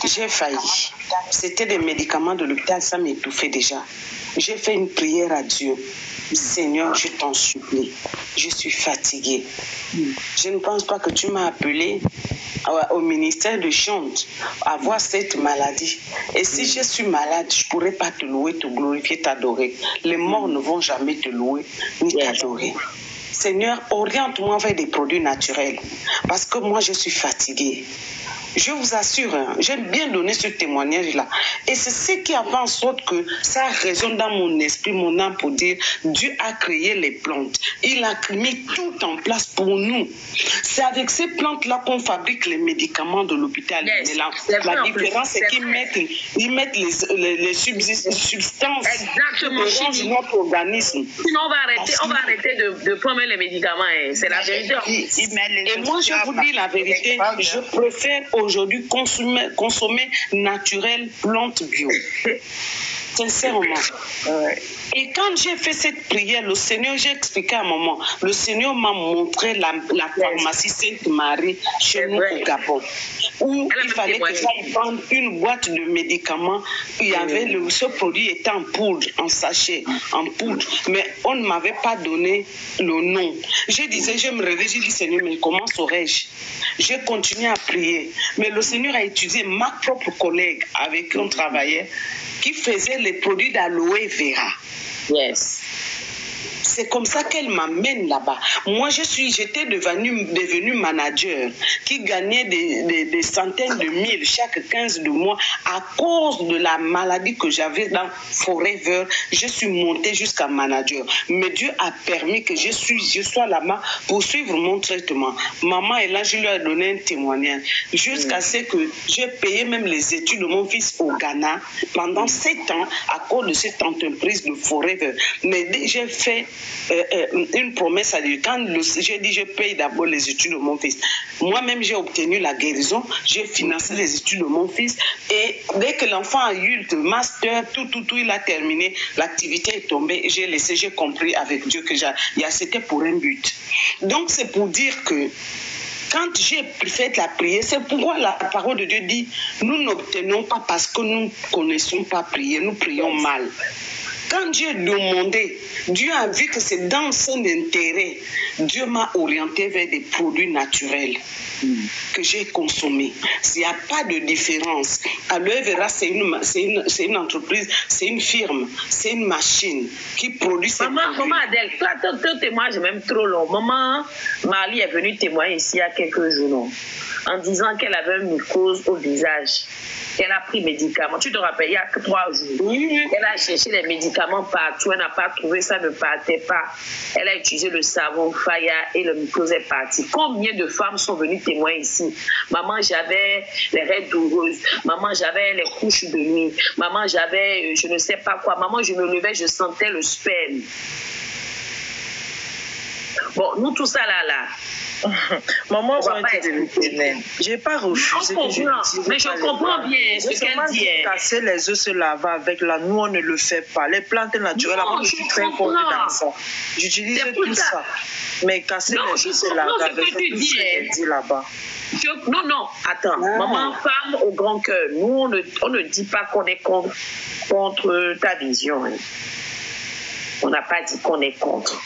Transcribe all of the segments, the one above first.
j'ai failli. C'était des médicaments de l'hôpital, ça m'étouffait déjà. J'ai fait une prière à Dieu. Seigneur, je t'en supplie. Je suis fatiguée. Je ne pense pas que tu m'as appelé au ministère de Chante à voir cette maladie. Et si je suis malade, je ne pourrais pas te louer, te glorifier, t'adorer. Les morts ne vont jamais te louer ni t'adorer. Seigneur, oriente-moi vers des produits naturels parce que moi, je suis fatiguée. Je vous assure, j'ai bien donné ce témoignage-là. Et c'est ce qui a fait en sorte que ça résonne dans mon esprit, mon âme, pour dire Dieu a créé les plantes. Il a mis tout en place pour nous. C'est avec ces plantes-là qu'on fabrique les médicaments de l'hôpital. La différence, c'est qu'ils mettent les substances qui changent notre organisme. Sinon, on va arrêter de prendre les médicaments. C'est la vérité. Et moi, je vous dis la vérité, je préfère aujourd'hui consommer naturel, plantes bio. Sincèrement. Et quand j'ai fait cette prière, le Seigneur, j'ai expliqué à un moment, le Seigneur m'a montré la pharmacie Sainte-Marie chez nous au Gabon, où il fallait que j'aille prendre une boîte de médicaments. Il y avait ce produit était en poudre, en sachet, en poudre, mais on ne m'avait pas donné le nom. Je me réveille, j'ai dit Seigneur, mais comment saurais-je? J'ai continué à prier, mais le Seigneur a étudié ma propre collègue avec qui on travaillait, qui faisait les produits d'aloe vera. Yes. C'est comme ça qu'elle m'amène là-bas. Moi, j'étais devenue manager qui gagnait des centaines de mille chaque 15 de mois à cause de la maladie que j'avais dans Forever. Je suis montée jusqu'à manager. Mais Dieu a permis que je sois là-bas pour suivre mon traitement. Maman est là, je lui ai donné un témoignage. Jusqu'à ce que j'ai payé même les études de mon fils au Ghana pendant 7 ans à cause de cette entreprise de Forever. Mais j'ai fait une promesse à Dieu. Quand j'ai dit je paye d'abord les études de mon fils, moi-même j'ai obtenu la guérison, j'ai financé les études de mon fils et dès que l'enfant a eu le master, tout, il a terminé, l'activité est tombée, j'ai compris avec Dieu que c'était pour un but. Donc c'est pour dire que quand j'ai fait la prière, c'est pourquoi la parole de Dieu dit nous n'obtenons pas parce que nous ne connaissons pas prier, nous prions mal. Quand Dieu demandait, Dieu a vu que c'est dans son intérêt. Dieu m'a orienté vers des produits naturels que j'ai consommés. Il n'y a pas de différence. Aloe Vera, c'est une entreprise, c'est une firme, c'est une machine qui produit ces produits. Maman Adèle, toi, ton témoignage est même trop long. Maman Marie est venue témoigner ici il y a quelques jours en disant qu'elle avait une mycose au visage. Elle a pris médicaments. Tu te rappelles, il y a que 3 jours. Oui. Elle a cherché les médicaments partout. Elle n'a pas trouvé, ça ne partait pas. Elle a utilisé le savon Faya et le mycose est parti. Combien de femmes sont venues témoigner ici? Maman, j'avais les règles douloureuses. Maman, j'avais les couches de nuit. Maman, j'avais je ne sais pas quoi. Maman, je me levais, je sentais le sperme. Bon, nous, tout ça là. Maman, j'ai pas refusé que je l'utilise. Mais je comprends bien ce qu'elle dit. Casser les œufs, se laver avec la nous, on ne le fait pas. Les plantes naturelles, non, je suis très forte dans ça. J'utilise tout ça. Mais casser les œufs, se laver avec ce que tu dis là-bas. Non, attends. Maman, femme au grand cœur. Nous, on ne dit pas qu'on est contre ta vision. On n'a pas dit qu'on est contre.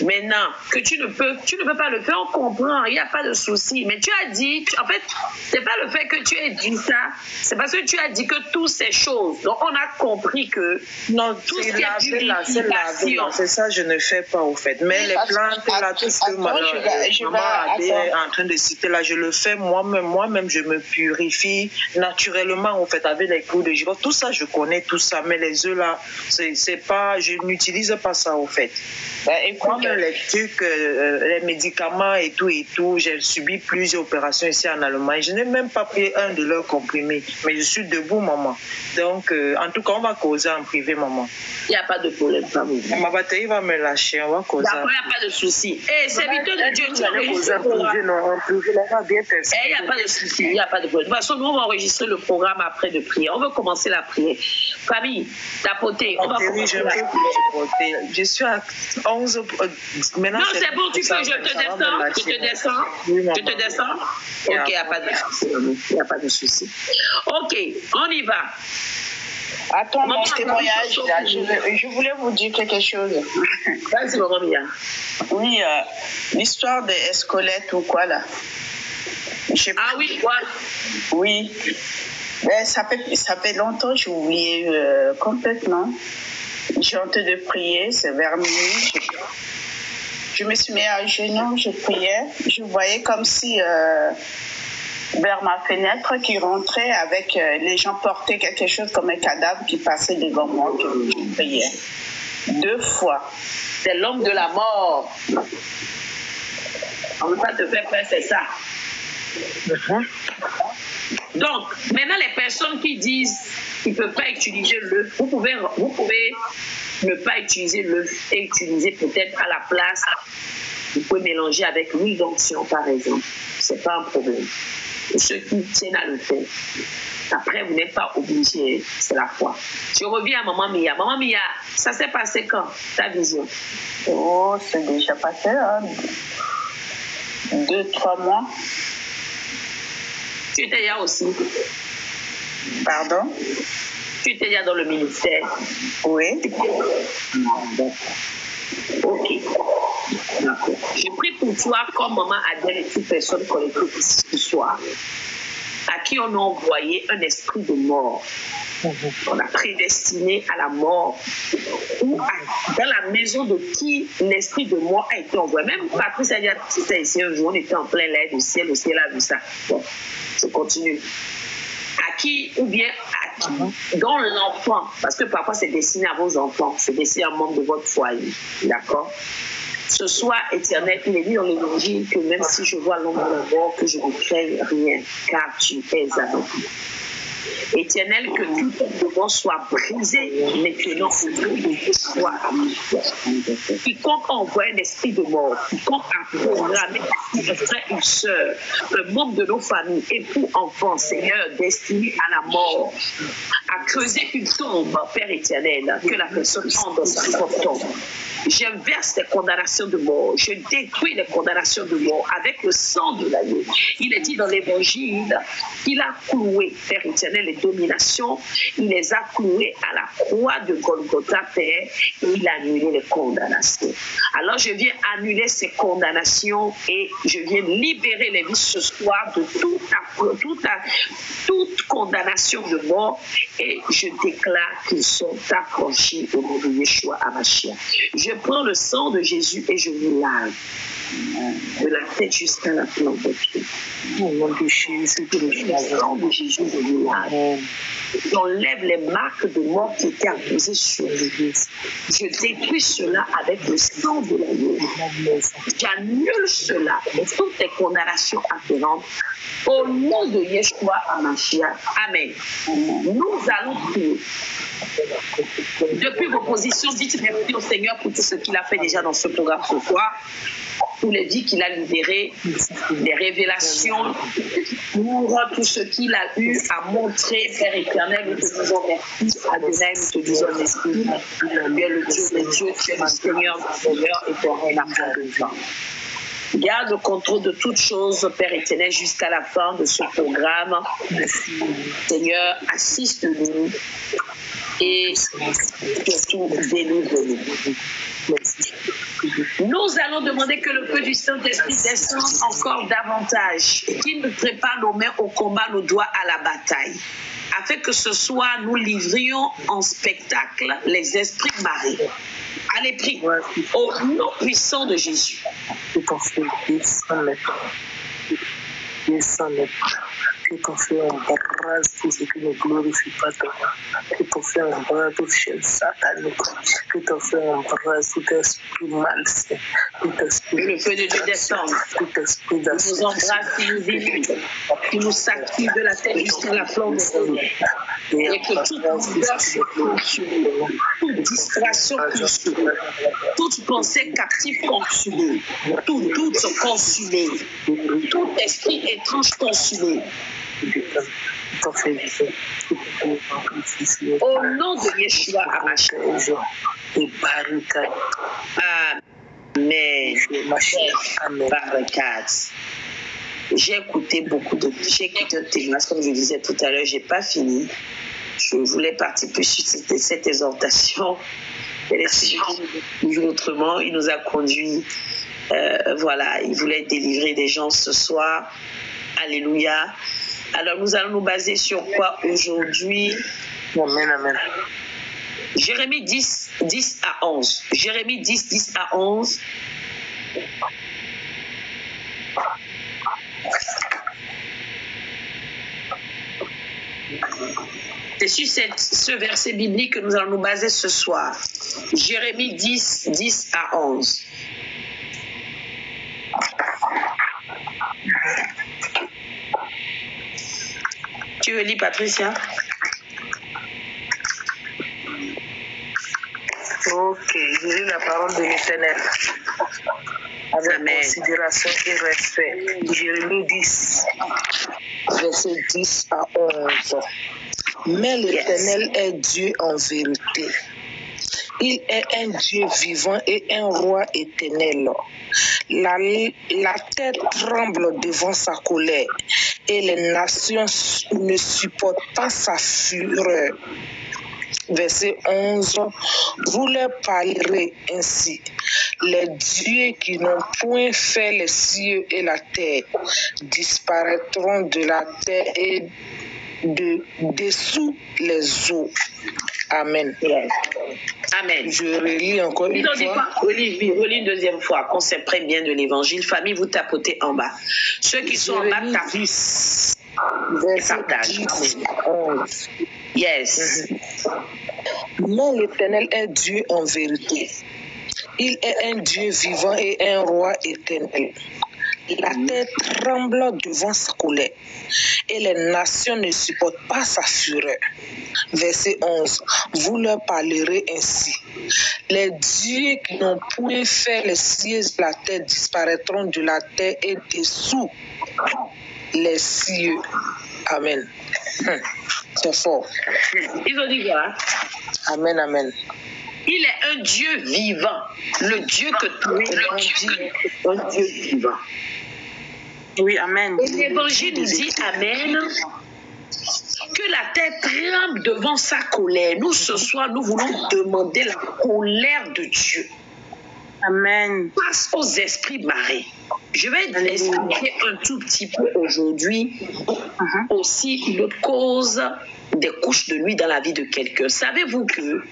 Maintenant, que tu ne peux pas le faire, on comprend, il n'y a pas de souci. Mais tu as dit, en fait, c'est pas le fait que tu aies dit ça, c'est parce que tu as dit que toutes ces choses. Donc, on a compris que non, tout ce qui est purification. C'est ça, je ne fais pas au fait. Mais les plantes, là, tout ce que maman est en train de citer là, je le fais moi-même. Moi-même, je me purifie naturellement, au fait, avec les clous de girofle. Tout ça, je connais tout ça. Mais les œufs là, c'est pas, je n'utilise pas ça au fait. Écoute, les trucs, les médicaments et tout, j'ai subi plusieurs opérations ici en Allemagne. Je n'ai même pas pris un de leurs comprimés, mais je suis debout, maman. Donc, en tout cas, on va causer en privé, maman. Il n'y a pas de problème, famille. Ma batterie va me lâcher, on va causer. D'accord, il n'y a pas de souci. Et serviteur de Dieu, tu enregistres le programme. Non, en privé, là, va bien faire ça. Il n'y a pas de souci, il n'y a pas de problème. De toute façon, nous, on va enregistrer le programme après de prière. On veut commencer la prière. Famille, tapoter, on va commencer la prière. Je suis à Maintenant, non, c'est bon, tu peux, je te descends. Je te descends. Ok, il n'y a pas de souci. Il n'y a pas de souci. Ok, on y va. Attends, mon témoignage, là, je voulais vous dire quelque chose. Vas-y, Maman Mia. Oui, l'histoire des escolettes ou quoi, là. Ah oui, quoi? Oui. Ben, ça fait longtemps, j'ai oublié complètement. J'ai honte de prier, c'est vers minuit. Je me suis mis à genoux, je priais. Je voyais comme si vers ma fenêtre qui rentrait avec les gens portaient quelque chose comme un cadavre qui passait devant moi, que je priais. 2 fois. C'est l'homme de la mort. On ne veut pas te faire peur, c'est ça. Donc, maintenant, les personnes qui disent qu'ils ne peuvent pas utiliser l'œuf, vous pouvez ne pas utiliser l'œuf et utiliser peut-être à la place, vous pouvez mélanger avec l'huile d'onction, par exemple. Ce n'est pas un problème. Pour ceux qui tiennent à le faire. Après, vous n'êtes pas obligé, c'est la foi. Je reviens à Maman Mia. Maman Mia, ça s'est passé quand, ta vision? Oh, c'est déjà passé, hein? 2-3 mois. Tu étais là aussi? Pardon? Tu étais là dans le ministère? Oui. Ok. D'accord. Je prie pour toi comme Maman Adèle et toute personne connectée ici ce soir, à qui on a envoyé un esprit de mort. On a prédestiné à la mort ou dans la maison de qui l'esprit de mort a été envoyé. Même Patrice a dit ici un jour, on était en plein l'air du ciel, le ciel a vu ça. Bon, je continue. À qui ou bien à qui, dont l'enfant, parce que parfois c'est destiné à vos enfants, c'est destiné à un membre de votre foyer, d'accord? Ce soir, Éternel, il est dit dans l'Évangile que même si je vois l'ombre de la mort, que je ne crains rien, car tu es avec moi. Éternel, que tout mouvement soit brisé maintenant au nom de Yeshua. Quiconque envoie un esprit de mort, quiconque a programmé un frère, une soeur, un membre de nos familles, époux, enfants, Seigneur, destiné à la mort, à creuser une tombe, Père éternel, que la personne entre dans sa propre tombe. J'inverse les condamnations de mort, je détruis les condamnations de mort avec le sang de l'agneau. Il est dit dans l'Évangile qu'il a cloué, Père éternel, les dominations, il les a clouées à la croix de Golgotha, Père, et il a annulé les condamnations. Alors je viens annuler ces condamnations et je viens libérer les vies ce soir de toute condamnation de mort et je déclare qu'ils sont affranchis au nom de Yeshua HaMashiach. Je prends le sang de Jésus et je vous lave de la tête jusqu'à la plante des pieds. Au nom de Jésus, le sang de Jésus, je vous lave. J'enlève les marques de mort qui étaient apposées sur l'Église. Je détruis cela avec le sang de l'agneau. J'annule cela et toutes les condamnations afférentes au nom de Yeshua HaMashiach. Amen. Nous allons prier. Depuis vos positions, dites merci au Seigneur pour tout ce qu'il a fait déjà dans ce programme ce soir, pour les vies qu'il a libérées, les révélations, pour tout ce qu'il a eu à montrer, Père éternel. Nous te disons merci. Adonai, nous te disons merci. Tu es le Dieu des dieux, tu es le Seigneur des seigneurs et ton règne n'a de fin. Garde le contrôle de toutes choses, Père éternel, jusqu'à la fin de ce programme. Seigneur, assiste-nous et surtout délivre-nous. Nous allons demander que le feu du Saint-Esprit descende encore davantage et qu'il nous prépare nos mains au combat, nos doigts à la bataille, afin que ce soir nous livrions en spectacle les esprits mariés. Allez, prie au nom puissant de Jésus. Que ton feu embrase tout ce qui ne glorifie pas toi. Que ton feu embrase toute chaîne satanique. Que ton feu embrase tout esprit malsain. Tout esprit. Le feu de Dieu descend. Tout esprit nous embrasse, qui nous élit, qui nous s'active de la tête jusqu'à la flamme de Dieu. Et que toute douleur soit consumée, toute distraction consumée, toute pensée captive consumée, tout doute consumé, tout esprit étrange consumé. Au nom de Yeshua HaMashiach. Mais, Amen. j'ai écouté un témoignage, comme je disais tout à l'heure, j'ai pas fini. Je voulais participer sur cette exhortation. Elle est toujours autrement. Il nous a conduits. Voilà, il voulait délivrer des gens ce soir. Alléluia. Alors, nous allons nous baser sur quoi aujourd'hui? Amen, amen. Jérémie 10, 10 à 11. Jérémie 10, 10 à 11. C'est sur ce verset biblique que nous allons nous baser ce soir. Jérémie 10, 10 à 11. Tu veux lire, Patricia? Ok, je lis la parole de l'Éternel. Avec considération et respect. Jérémie 10, verset 10 à 11. Mais l'Éternel est Dieu en vérité. Il est un Dieu vivant et un roi éternel. La terre tremble devant sa colère et les nations ne supportent pas sa fureur. Verset 11, vous leur parlerez ainsi. Les dieux qui n'ont point fait les cieux et la terre disparaîtront de la terre et de dessous les eaux. Amen. Yes. Amen. Je relis encore une fois. Relis une deuxième fois, qu'on s'imprègne bien de l'évangile. Famille, vous tapotez en bas. Ceux qui sont en bas, tapent. Verset 10, 11. Yes. Mais l'Éternel est Dieu en vérité. Il est un Dieu vivant et un roi éternel. La terre tremble devant sa colère et les nations ne supportent pas sa fureur. Verset 11. Vous leur parlerez ainsi. Les dieux qui n'ont point fait les cieux de la terre disparaîtront de la terre et dessous les cieux. Amen. C'est fort. Ils ont dit quoi? Amen, amen. Il est un Dieu vivant. Le Dieu que tu es, un Dieu vivant. Oui, amen. Et l'évangile nous dit, amen, que la terre tremble devant sa colère. Nous, ce soir, nous voulons demander la colère de Dieu. Amen. Face aux esprits marins. Je vais expliquer un tout petit peu aujourd'hui aussi une autre cause des couches de nuit dans la vie de quelqu'un. Savez-vous que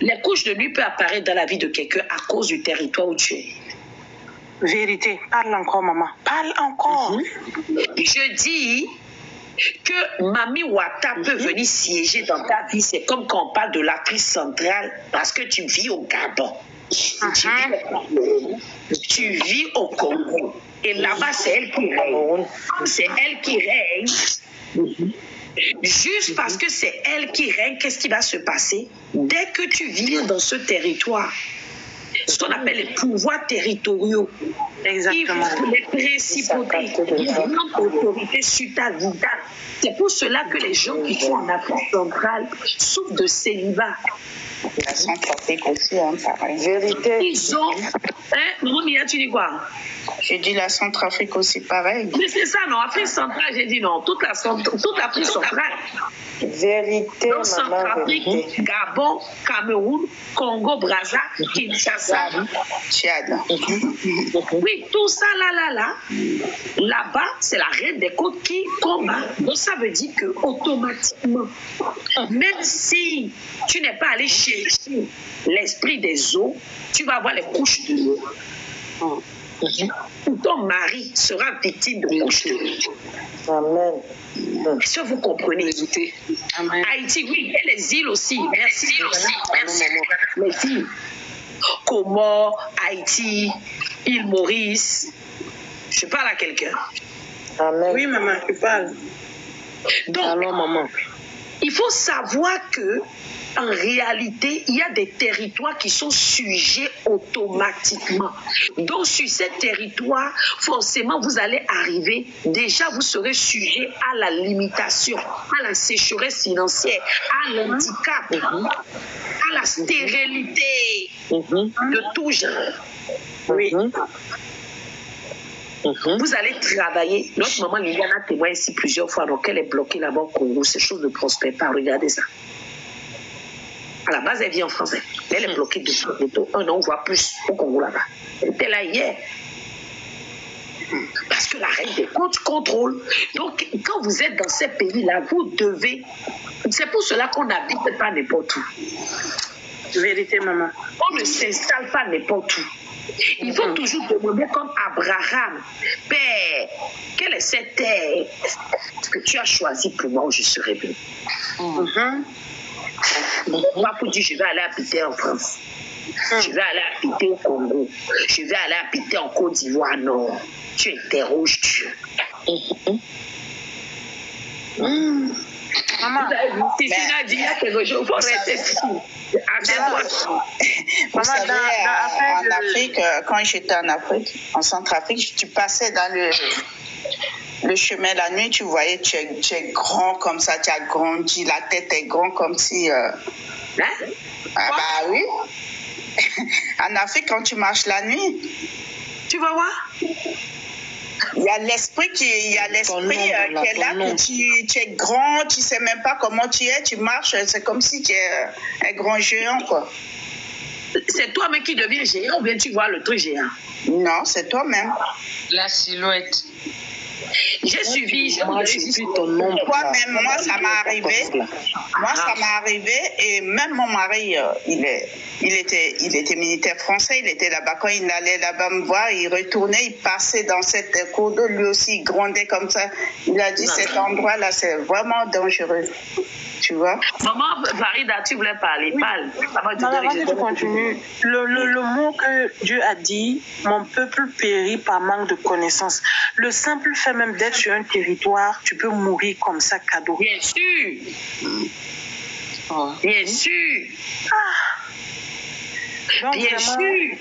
les couches de nuit peuvent apparaître dans la vie de quelqu'un à cause du territoire où tu es? Vérité. Parle encore, maman. Parle encore. Je dis que Mami Wata peut venir siéger dans ta vie. C'est comme quand on parle de l'Afrique centrale parce que tu vis au Gabon. Tu vis au Congo. Et là-bas, c'est elle qui règne. Comme c'est elle qui règne, juste parce que c'est elle qui règne, qu'est-ce qui va se passer? Dès que tu viens dans ce territoire, ce qu'on appelle les pouvoirs territoriaux, exactement, les principautés, les grandes autorités sur ta vie. C'est pour cela que les gens qui sont en Afrique centrale souffrent de célibat. La Centrafrique aussi, pareil. Vérité. Ils ont... Maman Mia, tu dis quoi? Je dis la Centrafrique aussi, pareil. Mais c'est ça, non? Afrique centrale, j'ai dit non. Toute l'Afrique centrale. Vérité, Donc, Centrafrique, Gabon, Cameroun, Congo, Brazza, Kinshasa, Tchad. Oui, tout ça là-bas, c'est la reine des côtes qui combat. Donc, ça veut dire que automatiquement, même si tu n'es pas allé chercher l'esprit des eaux, tu vas avoir les couches de l'eau. Ou ton mari sera victime de couches de l'eau. Amen. Est-ce que vous comprenez? Amen. Haïti, oui, et les îles aussi. Merci. Les îles. Comores, Haïti, île Maurice. Je parle à quelqu'un. Amen. Oui, maman, tu parles. Donc, alors, maman, il faut savoir que en réalité, il y a des territoires qui sont sujets automatiquement. Donc, sur ces territoires, forcément, vous allez arriver, déjà, vous serez sujet à la limitation, à la sécheresse financière, à l'handicap, à la stérilité de tout genre. Oui. Vous allez travailler. Notre maman Liliane a témoigné ici plusieurs fois, donc elle est bloquée là-bas au Congo. Ces choses ne prospèrent pas. Regardez ça. À la base, elle vit en France. Elle est bloquée depuis un an, voire plus au Congo là-bas. Elle était là hier. Parce que la reine des comptes contrôle. Donc, quand vous êtes dans ces pays-là, vous devez... C'est pour cela qu'on n'habite pas n'importe où. Vérité, maman. On ne s'installe pas n'importe où. Il faut toujours demander comme Abraham, Père, quelle est cette terre que tu as choisie pour moi où je serai bien? Pas pour dire je vais aller habiter en France. Je vais aller habiter au Congo. Je vais aller habiter en Côte d'Ivoire. Non. Tu interroges Dieu. Maman, si tu n'as dit quelque chose, il faut rester ici. Vous savez, en Afrique, quand j'étais en Afrique, en Centrafrique, tu passais dans le chemin la nuit, tu voyais, tu es grand comme ça, tu as grandi, la tête est grande comme si... Ah bah oui. En Afrique, quand tu marches la nuit, tu vas voir. Il y a l'esprit qui est là, que tu es grand, tu ne sais même pas comment tu es, tu marches, c'est comme si tu es un grand géant, quoi. C'est toi-même qui deviens géant ou bien tu vois le truc géant? Non, c'est toi-même. La silhouette. J'ai suivi, ton nom. Toi-même, moi, ça m'est arrivé. Moi, ça m'est arrivé et même mon mari, il était militaire français, il était là-bas. Quand il allait là-bas me voir, il retournait, il passait dans cette cour d'eau, lui aussi, il grondait comme ça. Il a dit, cet endroit-là, c'est vraiment dangereux. Tu vois? Maman, Farida, tu voulais parler. Parle. Maman, tu continues. Le mot que Dieu a dit, mon peuple périt par manque de connaissances. Le simple fait même d'être sur un territoire, tu peux mourir comme ça, cadeau. Bien sûr. Bien sûr. Donc, bien sûr.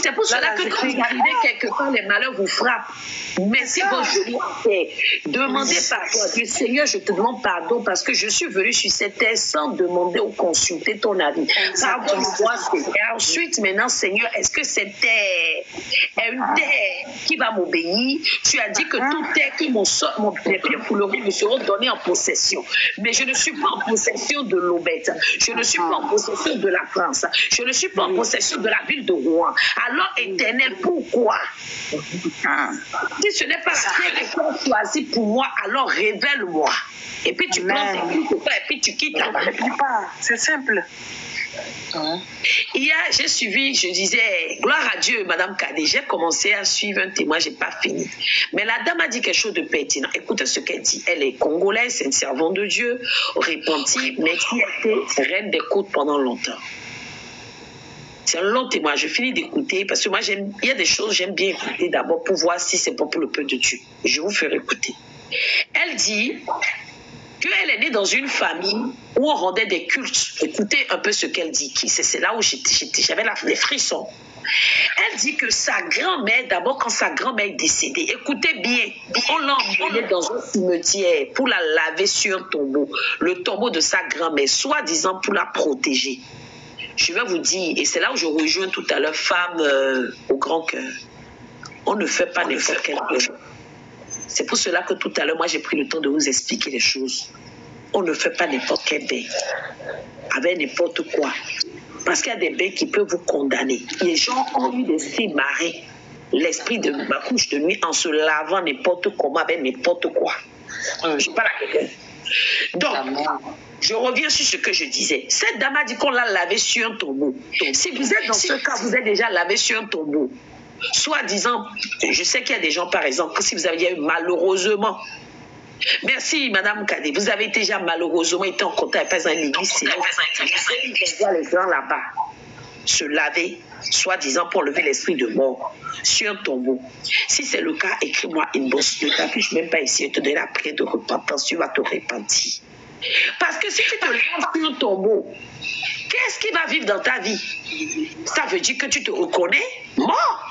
C'est pour cela que quand vous arrivez quelque part, les malheurs vous frappent. Mettez vos genoux en terre. Demandez pardon à Dieu. Seigneur, je te demande pardon parce que je suis venue sur cette terre sans demander ou consulter ton avis. Pardonne-moi, Seigneur. Et ensuite, maintenant, Seigneur, est-ce que cette terre est une terre qui va m'obéir? Tu as dit que toute terre que mon pied foulerait me sera donnée en possession. Mais je ne suis pas en possession de l'Aubette. Je ne suis pas en possession de la France. Je ne suis pas en possession de la ville de Rouen. Alors, Éternel, pourquoi? Si ce n'est pas la terre que tu as choisie pour moi, alors révèle-moi. Et puis tu prends tes coups et puis tu quittes là-bas. C'est simple. Hier, j'ai suivi, je disais, gloire à Dieu, Madame Kadé, j'ai commencé à suivre un témoin, je n'ai pas fini. Mais la dame a dit quelque chose de pertinent. Écoutez ce qu'elle dit. Elle est congolaise, c'est une servante de Dieu, repentie, mais qui a été reine des côtes pendant longtemps. C'est un long témoin. Je finis d'écouter parce que moi, il y a des choses, j'aime bien écouter d'abord pour voir si c'est bon pour le peuple de Dieu. Je vous ferai écouter. Elle dit qu'elle est née dans une famille où on rendait des cultes. Écoutez un peu ce qu'elle dit. C'est là où j'avais des frissons. Elle dit que sa grand-mère, d'abord quand sa grand-mère est décédée, écoutez bien, on l'a emmenée dans un cimetière pour la laver sur un tombeau. Le tombeau de sa grand-mère, soi-disant pour la protéger. Je vais vous dire, et c'est là où je rejoins tout à l'heure, femme au grand cœur. On ne fait pas n'importe quel chose. C'est pour cela que tout à l'heure, moi, j'ai pris le temps de vous expliquer les choses. On ne fait pas n'importe quel bain, avec n'importe quoi. Parce qu'il y a des bains qui peuvent vous condamner. Les gens ont eu l'esprit marré, l'esprit de ma couche de nuit en se lavant n'importe comment, avec n'importe quoi. Je parle à quelqu'un. Donc, je reviens sur ce que je disais. Cette dame a dit qu'on l'a lavé sur un tombeau. Si vous êtes dans ce cas, vous êtes déjà lavé sur un tombeau. Soit disant, je sais qu'il y a des gens, par exemple, que si vous avez eu malheureusement, merci Madame Kadé, vous avez déjà malheureusement été en contact avec l'église, les gens là-bas se laver, soit disant pour lever l'esprit de mort sur un tombeau. Si c'est le cas, écris-moi une bosse. Ne t'affiche même pas ici et te donne la prière de repentance, tu vas te repentir. Parce que si tu te lèves sur un tombeau, qu'est-ce qui va vivre dans ta vie? Ça veut dire que tu te reconnais mort.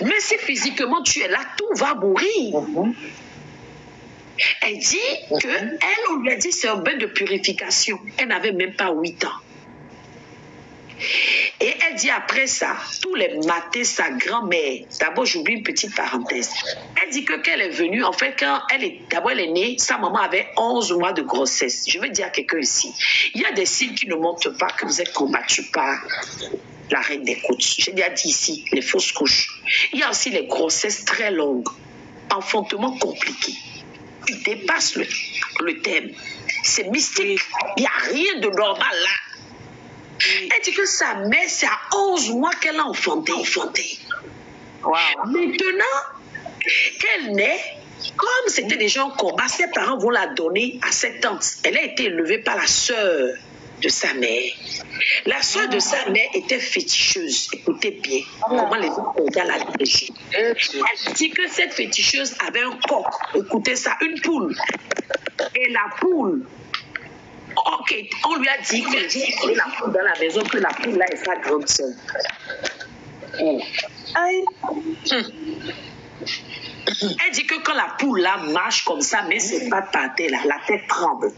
Mais si physiquement tu es là, tout va mourir. Elle dit qu'elle, on lui a dit c'est un bain de purification. Elle n'avait même pas 8 ans. Et elle dit après ça, tous les matins, sa grand-mère, d'abord j'oublie une petite parenthèse, elle dit que quand elle est venue, en fait, d'abord elle est née, sa maman avait 11 mois de grossesse. Je veux dire à quelqu'un ici, il y a des signes qui ne montrent pas que vous êtes combattu par la reine des côtes. J'ai déjà dit ici, les fausses couches. Il y a aussi les grossesses très longues, enfantement compliqué. Tu dépasses le thème. C'est mystique. Il n'y a rien de normal là. Elle dit que sa mère, c'est à 11 mois qu'elle a enfanté. Wow. Maintenant qu'elle naît, comme c'était déjà un combat, ses parents vont la donner à cette tante. Elle a été élevée par la sœur de sa mère. La sœur de sa mère était féticheuse. Écoutez bien comment les autres ont la dirigée. Elle dit que cette féticheuse avait un coq. Écoutez ça, une poule. Et la poule, ok, on lui a dit que la poule dans la maison, que la poule là est sa grande sœur. Elle dit que quand la poule là marche comme ça, mais c'est pas par terre là, la tête tremble.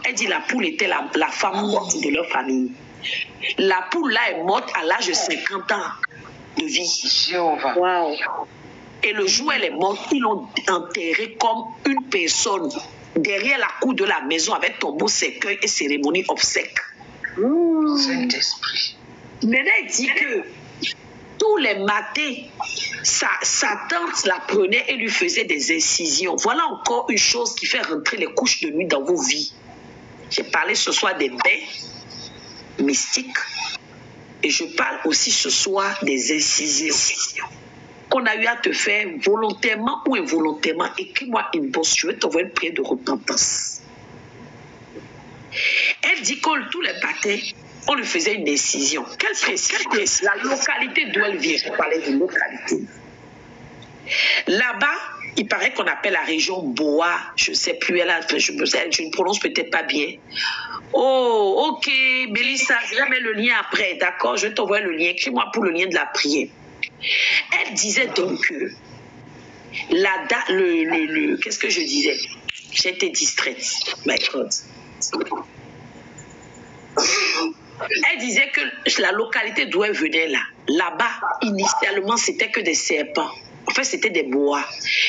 Elle dit la poule était la femme morte de leur famille. La poule là est morte à l'âge de 50 ans de vie. Wow. Et le jour où elle est morte, ils l'ont enterrée comme une personne derrière la cour de la maison avec tombeau, cercueil et cérémonie obsèque. Saint-Esprit. Maintenant, elle dit que tous les matins, sa tante la prenait et lui faisait des incisions. Voilà encore une chose qui fait rentrer les couches de nuit dans vos vies. J'ai parlé ce soir des bains mystiques et je parle aussi ce soir des incisions qu'on a eu à te faire volontairement ou involontairement. Écris-moi une bosse, je vais t'envoyer une prière de repentance. Elle dit que tous les matins, on lui faisait une décision. Quelle précise la localité d'où elle vient. Je parlais de localité. Là-bas, il paraît qu'on appelle la région Boa. Je ne sais plus, je ne prononce peut-être pas bien. Oh, ok, Mélissa, je vais mettre le lien après, d'accord? Je vais t'envoyer le lien. Écris-moi pour le lien de la prière. Elle disait donc que qu'est-ce que je disais? J'étais distraite. My God. Elle disait que la localité d'où elle venait là-bas, initialement, c'était que des serpents. En fait, c'était des boas.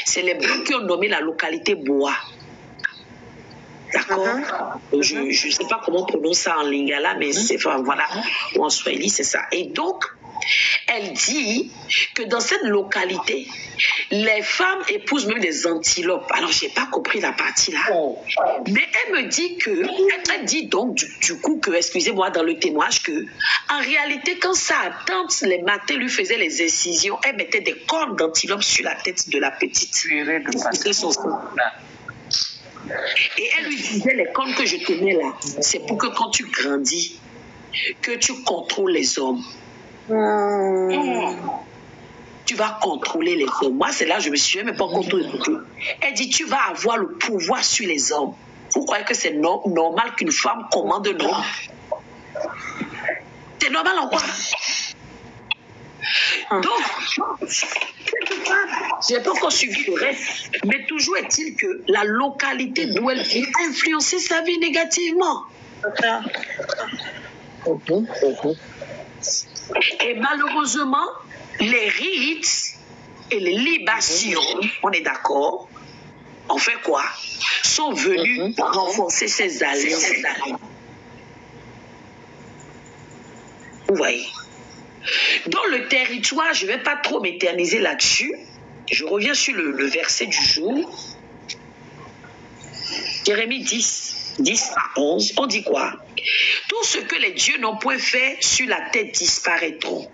C'est les Blancs qui ont nommé la localité Boa. D'accord? Je ne sais pas comment on prononce ça en lingala, mais c'est voilà, ou en swahili, c'est ça. Et donc, elle dit que dans cette localité, les femmes épousent même des antilopes. Alors, je n'ai pas compris la partie là. Mais elle me dit que, elle dit donc du coup que, excusez-moi dans le témoignage, que en réalité, quand sa tante les matins lui faisait les incisions, elle mettait des cornes d'antilope sur la tête de la petite. Et elle lui disait, les cornes que je te mets là, c'est pour que quand tu grandis, que tu contrôles les hommes. Tu vas contrôler les hommes. Moi, c'est là que je me suis même pas contrôlée. Elle dit, tu vas avoir le pouvoir sur les hommes. Vous croyez que c'est normal qu'une femme commande un homme? C'est normal en quoi? Donc, je n'ai pas encore suivi le reste, mais toujours est-il que la localité d'où elle vient a influencé sa vie négativement. Et malheureusement, les rites et les libations, on est d'accord, on fait quoi? Sont venus renforcer ces alliances. Vous voyez? Dans le territoire, je ne vais pas trop m'éterniser là-dessus. Je reviens sur le verset du jour. Jérémie 10 à 11, on dit quoi? Tout ce que les dieux n'ont point fait sur la tête disparaîtront.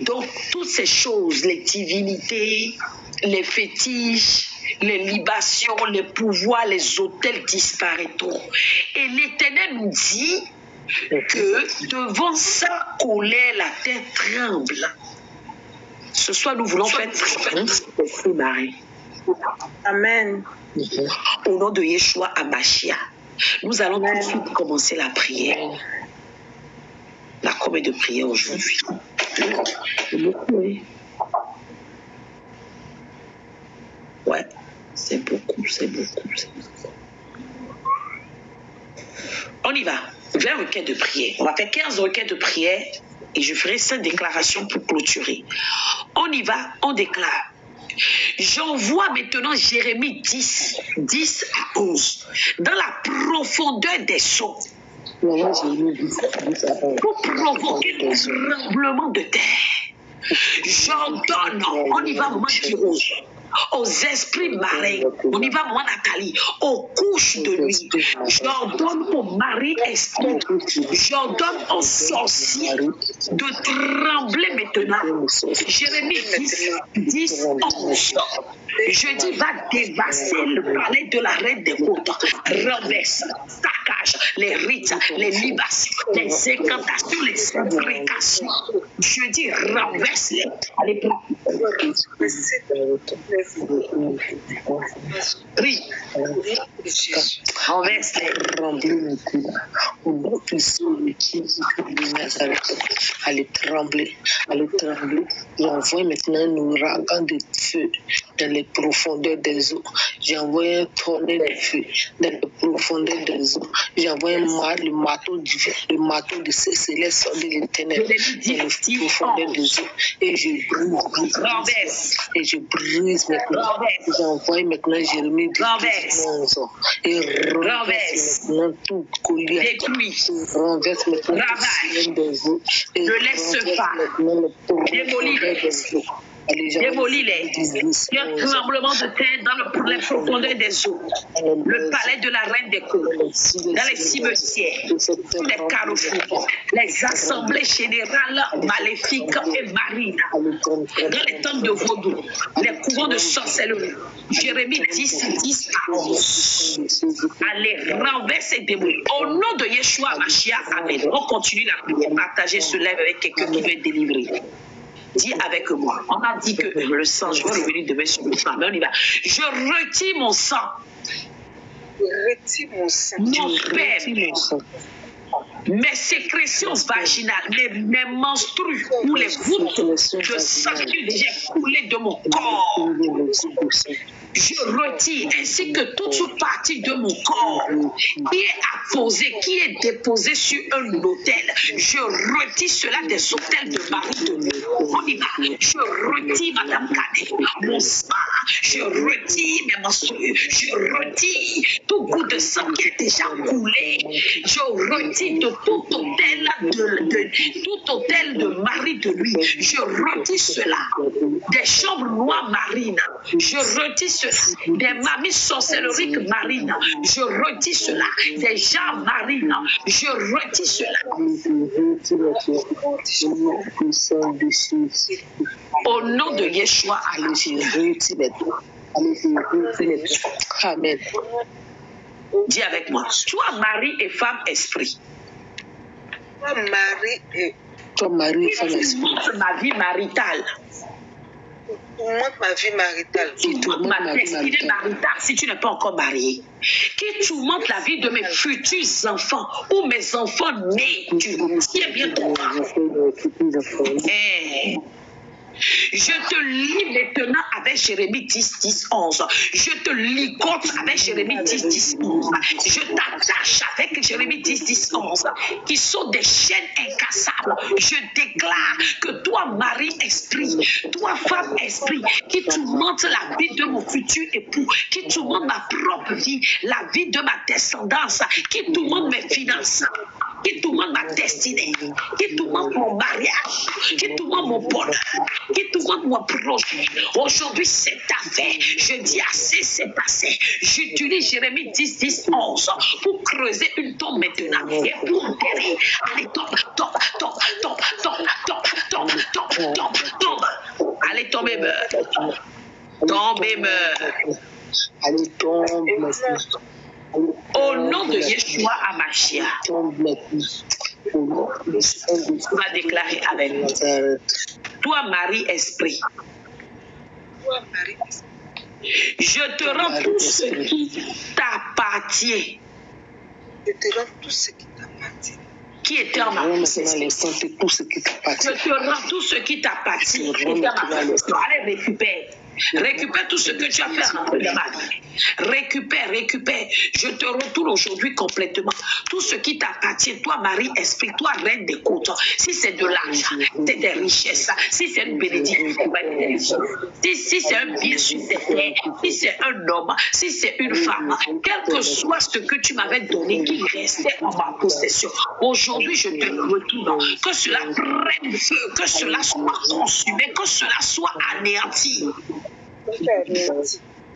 Donc, toutes ces choses, les divinités, les fétiches, les libations, les pouvoirs, les autels disparaîtront. Et l'Éternel nous dit que devant sa colère, la terre tremble. Ce soir, nous voulons faire l'Esprit Marie. Amen. Au nom de Yeshua Amashia, nous allons tout de suite commencer la prière. La combien de prières aujourd'hui? Ouais, c'est beaucoup. On y va. 20 requêtes de prière. On va faire 15 requêtes de prière et je ferai 5 déclarations pour clôturer. On y va, on déclare. J'envoie maintenant Jérémie 10 à 11 dans la profondeur des eaux pour provoquer le tremblement de terre. J'ordonne, on y va, maman Kirose, aux esprits marins, on y va, maman Nathalie, aux couches de nuit. J'ordonne aux maris esprits, j'ordonne aux sorciers de trembler maintenant. Jérémie 10, 11. Je dis, va dévasser le palais de la reine des côtes, renverse, saccage les rites, les libations, les incantations, les imprécations. Je dis, renverse-les. Allez, prie. Renverse-les. Allez trembler, allez trembler. J'envoie maintenant un ouragan de feu dans les profondeurs des eaux. J'envoie un tonnerre de feu dans les profondeurs des eaux. J'envoie le marteau divin, le marteau de ces célestes de l'éternel dans les profondeurs des eaux. Et je brise. Et je brise maintenant. J'envoie maintenant Jérémie 10, 11. Et renverse maintenant tout collier. Renverse maintenant des eaux. Ne laisse pas. Démolis-les. Il y a un tremblement de terre dans les profondeurs des eaux. Le palais de la reine des côtes, dans les cimetières, tous les carrefours, les assemblées générales maléfiques et marines, dans les temples de vaudou, les courants de sorcellerie. Jérémie 10 à 11. Allez, renverse et démolir. Au nom de Yeshua Mashiach, amen. On continue la prière. Partagez ce live avec quelqu'un qui veut être délivré. Dis avec moi. On a dit que le sang, je vais revenir demain sur le sang, mais on y va. Je retire mon sang. Mon sperme. Mes sécrétions vaginales, mes menstrues ou les gouttes de sang qui déjà coulé de mon corps. Je retire ainsi que toute partie de mon corps qui est apposée, qui est déposée sur un autel. Je retire cela des autels de Marie de Dieu. On y va. Je retire Madame Cadet, mon sang. Je retire mes menstrues. Je retire tout goût de sang qui est déjà coulé. Je retire de tout hôtel de Marie de lui. Je retire cela des chambres noires marines. Je retire cela des mamies sorcelleriques marines. Je retire cela des gens marines. Je retire cela. Au nom de Yeshua, amen. Dis avec moi. Toi, mari et femme esprit. Toi, mari et femme esprit. Ma vie maritale. Ma vie maritale. Qui tourmente ma destinée maritale si tu n'es pas encore marié. Qui tourmente la vie de mes futurs enfants ou mes enfants nés. Tiens bien ton Je te lis maintenant avec Jérémie 10, 11. Je te lis contre avec Jérémie 10, 11. Je t'attache avec Jérémie 10, 11. Qui sont des chaînes incassables. Je déclare que toi, mari esprit, toi, femme esprit, qui tourmente la vie de mon futur époux, qui tourmente ma propre vie, la vie de ma descendance, qui tourmente mes finances, qui tourmente ma destinée, qui tourmente mon mariage, qui tourmente mon bonheur, qui tourmente mon projet. Aujourd'hui, c'est affaire. Je dis assez, c'est passé. J'utilise Jérémie 10, 11 pour creuser une tombe maintenant et pour enterrer. Allez, tombe. Allez, tombe et meurs. Tombe et meurs. Allez, tombe. Au nom de Yeshua Hamashiach, on va déclarer avec nous. Toi, Marie Esprit, je te rends tout ce qui t'appartient. Je te rends tout ce qui t'appartient. Qui était en ma possession. Je te rends tout ce qui t'appartient. Allez, récupère. Récupère tout ce que tu as fait rentrer dans ma vie. Récupère. Je te retourne aujourd'hui complètement. Tout ce qui t'appartient, toi, Marie, esprit, toi, reine des côtes. Si c'est de l'argent, c'est des richesses. Si c'est une bénédiction, si c'est un bien sur cette terre, si c'est un homme, si c'est une femme, quel que soit ce que tu m'avais donné qui restait en ma possession, aujourd'hui je te le retourne. Que cela prenne feu, que cela soit consumé, que cela soit anéanti.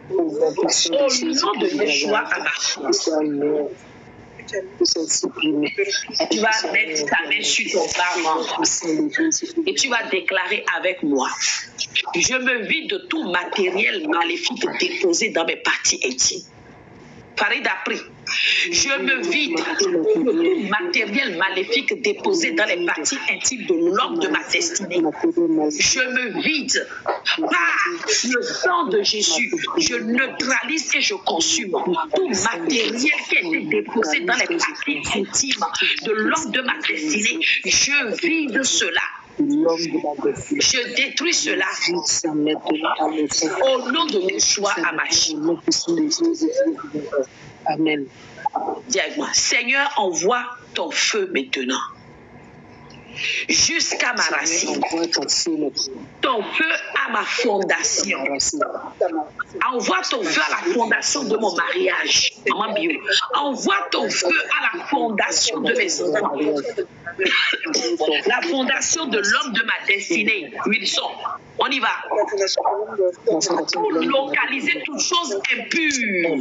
Au nom de Yeshua Hamashiach. Tu vas mettre ta main sur ton bas et tu vas déclarer avec moi: je me vide de tout matériel maléfique déposé dans mes parties intimes. Farid a pris. Je me vide de tout matériel maléfique déposé dans les parties intimes de l'homme de ma destinée. Je me vide par le sang de Jésus. Je neutralise et je consume tout matériel qui a été déposé dans les parties intimes de l'homme de ma destinée. Je vide cela. Je détruis cela au nom de Yeshua Hamashiach. Amen. Dis avec moi: Seigneur, envoie ton feu maintenant jusqu'à ma racine, ton feu à ma fondation. Envoie ton feu à la fondation de mon mariage, maman bio. Envoie ton feu à la fondation de mes enfants, la fondation de l'homme de ma destinée, Wilson. On y va. Pour localiser toutes choses impures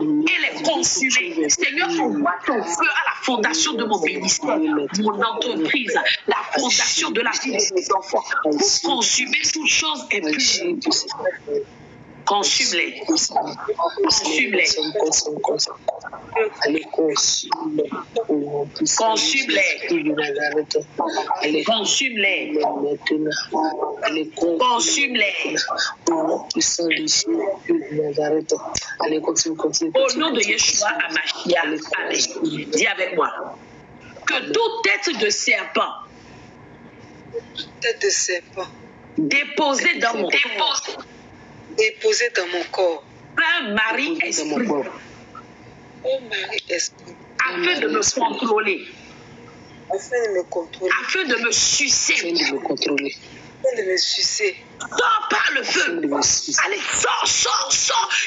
et les consumer. Seigneur, envoie ton feu à la fondation de mon ministère, mon entreprise, la fondation de la vie de mes enfants, pour consumer toutes choses impures. Consume-les. Consume-les. Consume-les. Consume-les. Consume-les. Au nom de Yeshua Hamashiach. Amen. Dis avec moi: que toute tête de serpent déposée dans mon corps, un mari esprit, afin de me contrôler, afin de me sucer, sors par le feu. Allez, sors.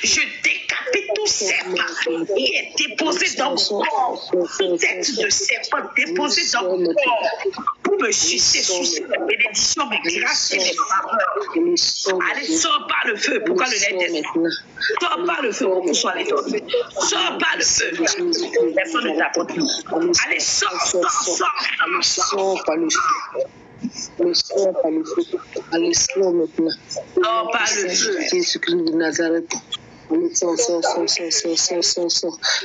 Je décapite tout serpent qui est déposé dans mon corps. Toute tête de serpent déposée dans mon corps pour me sucer mes bénédictions, mes grâces et mes faveurs. Allez, sors par le feu. Pourquoi le lait descend? Sors par le feu pour que soit les autres. Sors par le feu. Personne ne t'apporte. Allez, sors par le feu. Allez, sors maintenant. Sors par le feu. Jésus-Christ de Nazareth. Allez, sors.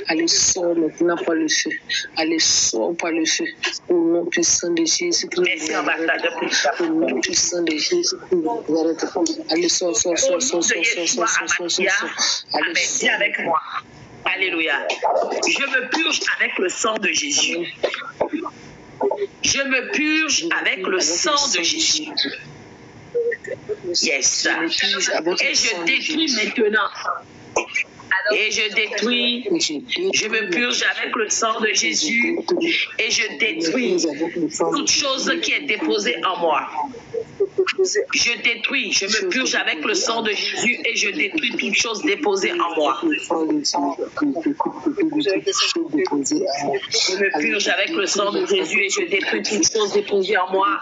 Allez, sors maintenant par le feu. Allez, sors par le feu. Au nom puissant de Jésus-Christ de Nazareth. Au nom puissant de Jésus-Christ de Nazareth. Allez, sors. Allez, viens avec moi. Alléluia. Je me purge avec le sang de Jésus. Je me purge avec le sang de Jésus. Yes. Et je détruis maintenant. Et je détruis, je me purge avec le sang de Jésus et je détruis toute chose qui est déposée en moi. Je détruis, je me purge avec le sang de Jésus et je détruis toute chose déposée en moi. Je me purge avec le sang de Jésus et je détruis toute chose déposée en moi.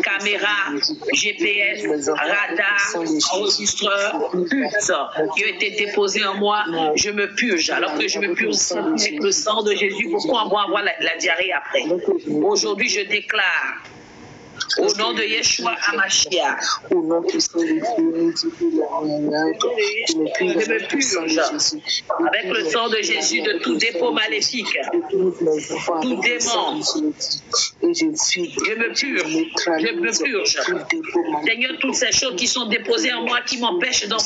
Caméra, GPS, radar, enregistreur, puce qui ont été déposés en moi. Je me purge. Alors que je me purge avec le sang de Jésus, pourquoi on va avoir la diarrhée après? Aujourd'hui, je déclare au nom de Yeshua Hamashiach, au nom de je me purge avec le sang de Jésus de tout dépôt maléfique, tout démon. Je me purge. Seigneur, toutes ces choses qui sont déposées en moi, qui m'empêchent de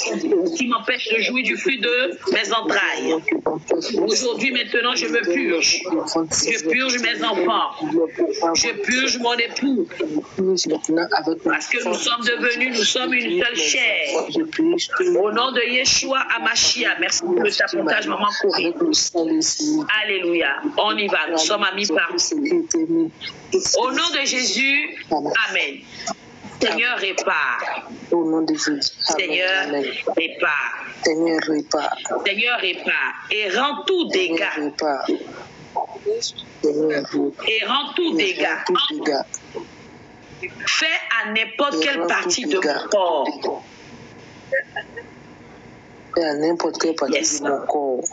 jouir du fruit de mes entrailles. Aujourd'hui, maintenant, je me purge. Je purge mes enfants. Je purge mon époux. Parce que nous sommes devenus, nous sommes une seule chair. Au nom de Yeshua Amashia, merci pour le tapotage, maman Corée. Alléluia. On y va, nous sommes à mi-part. Au nom de Jésus, Amen. Seigneur, répare. Au nom de Jésus. Seigneur, répare. Seigneur, répare. Seigneur, répare. Et rend tout dégât. Et rend tout dégât. Fais à n'importe quelle partie de mon corps. Fais à n'importe quelle partie de mon corps.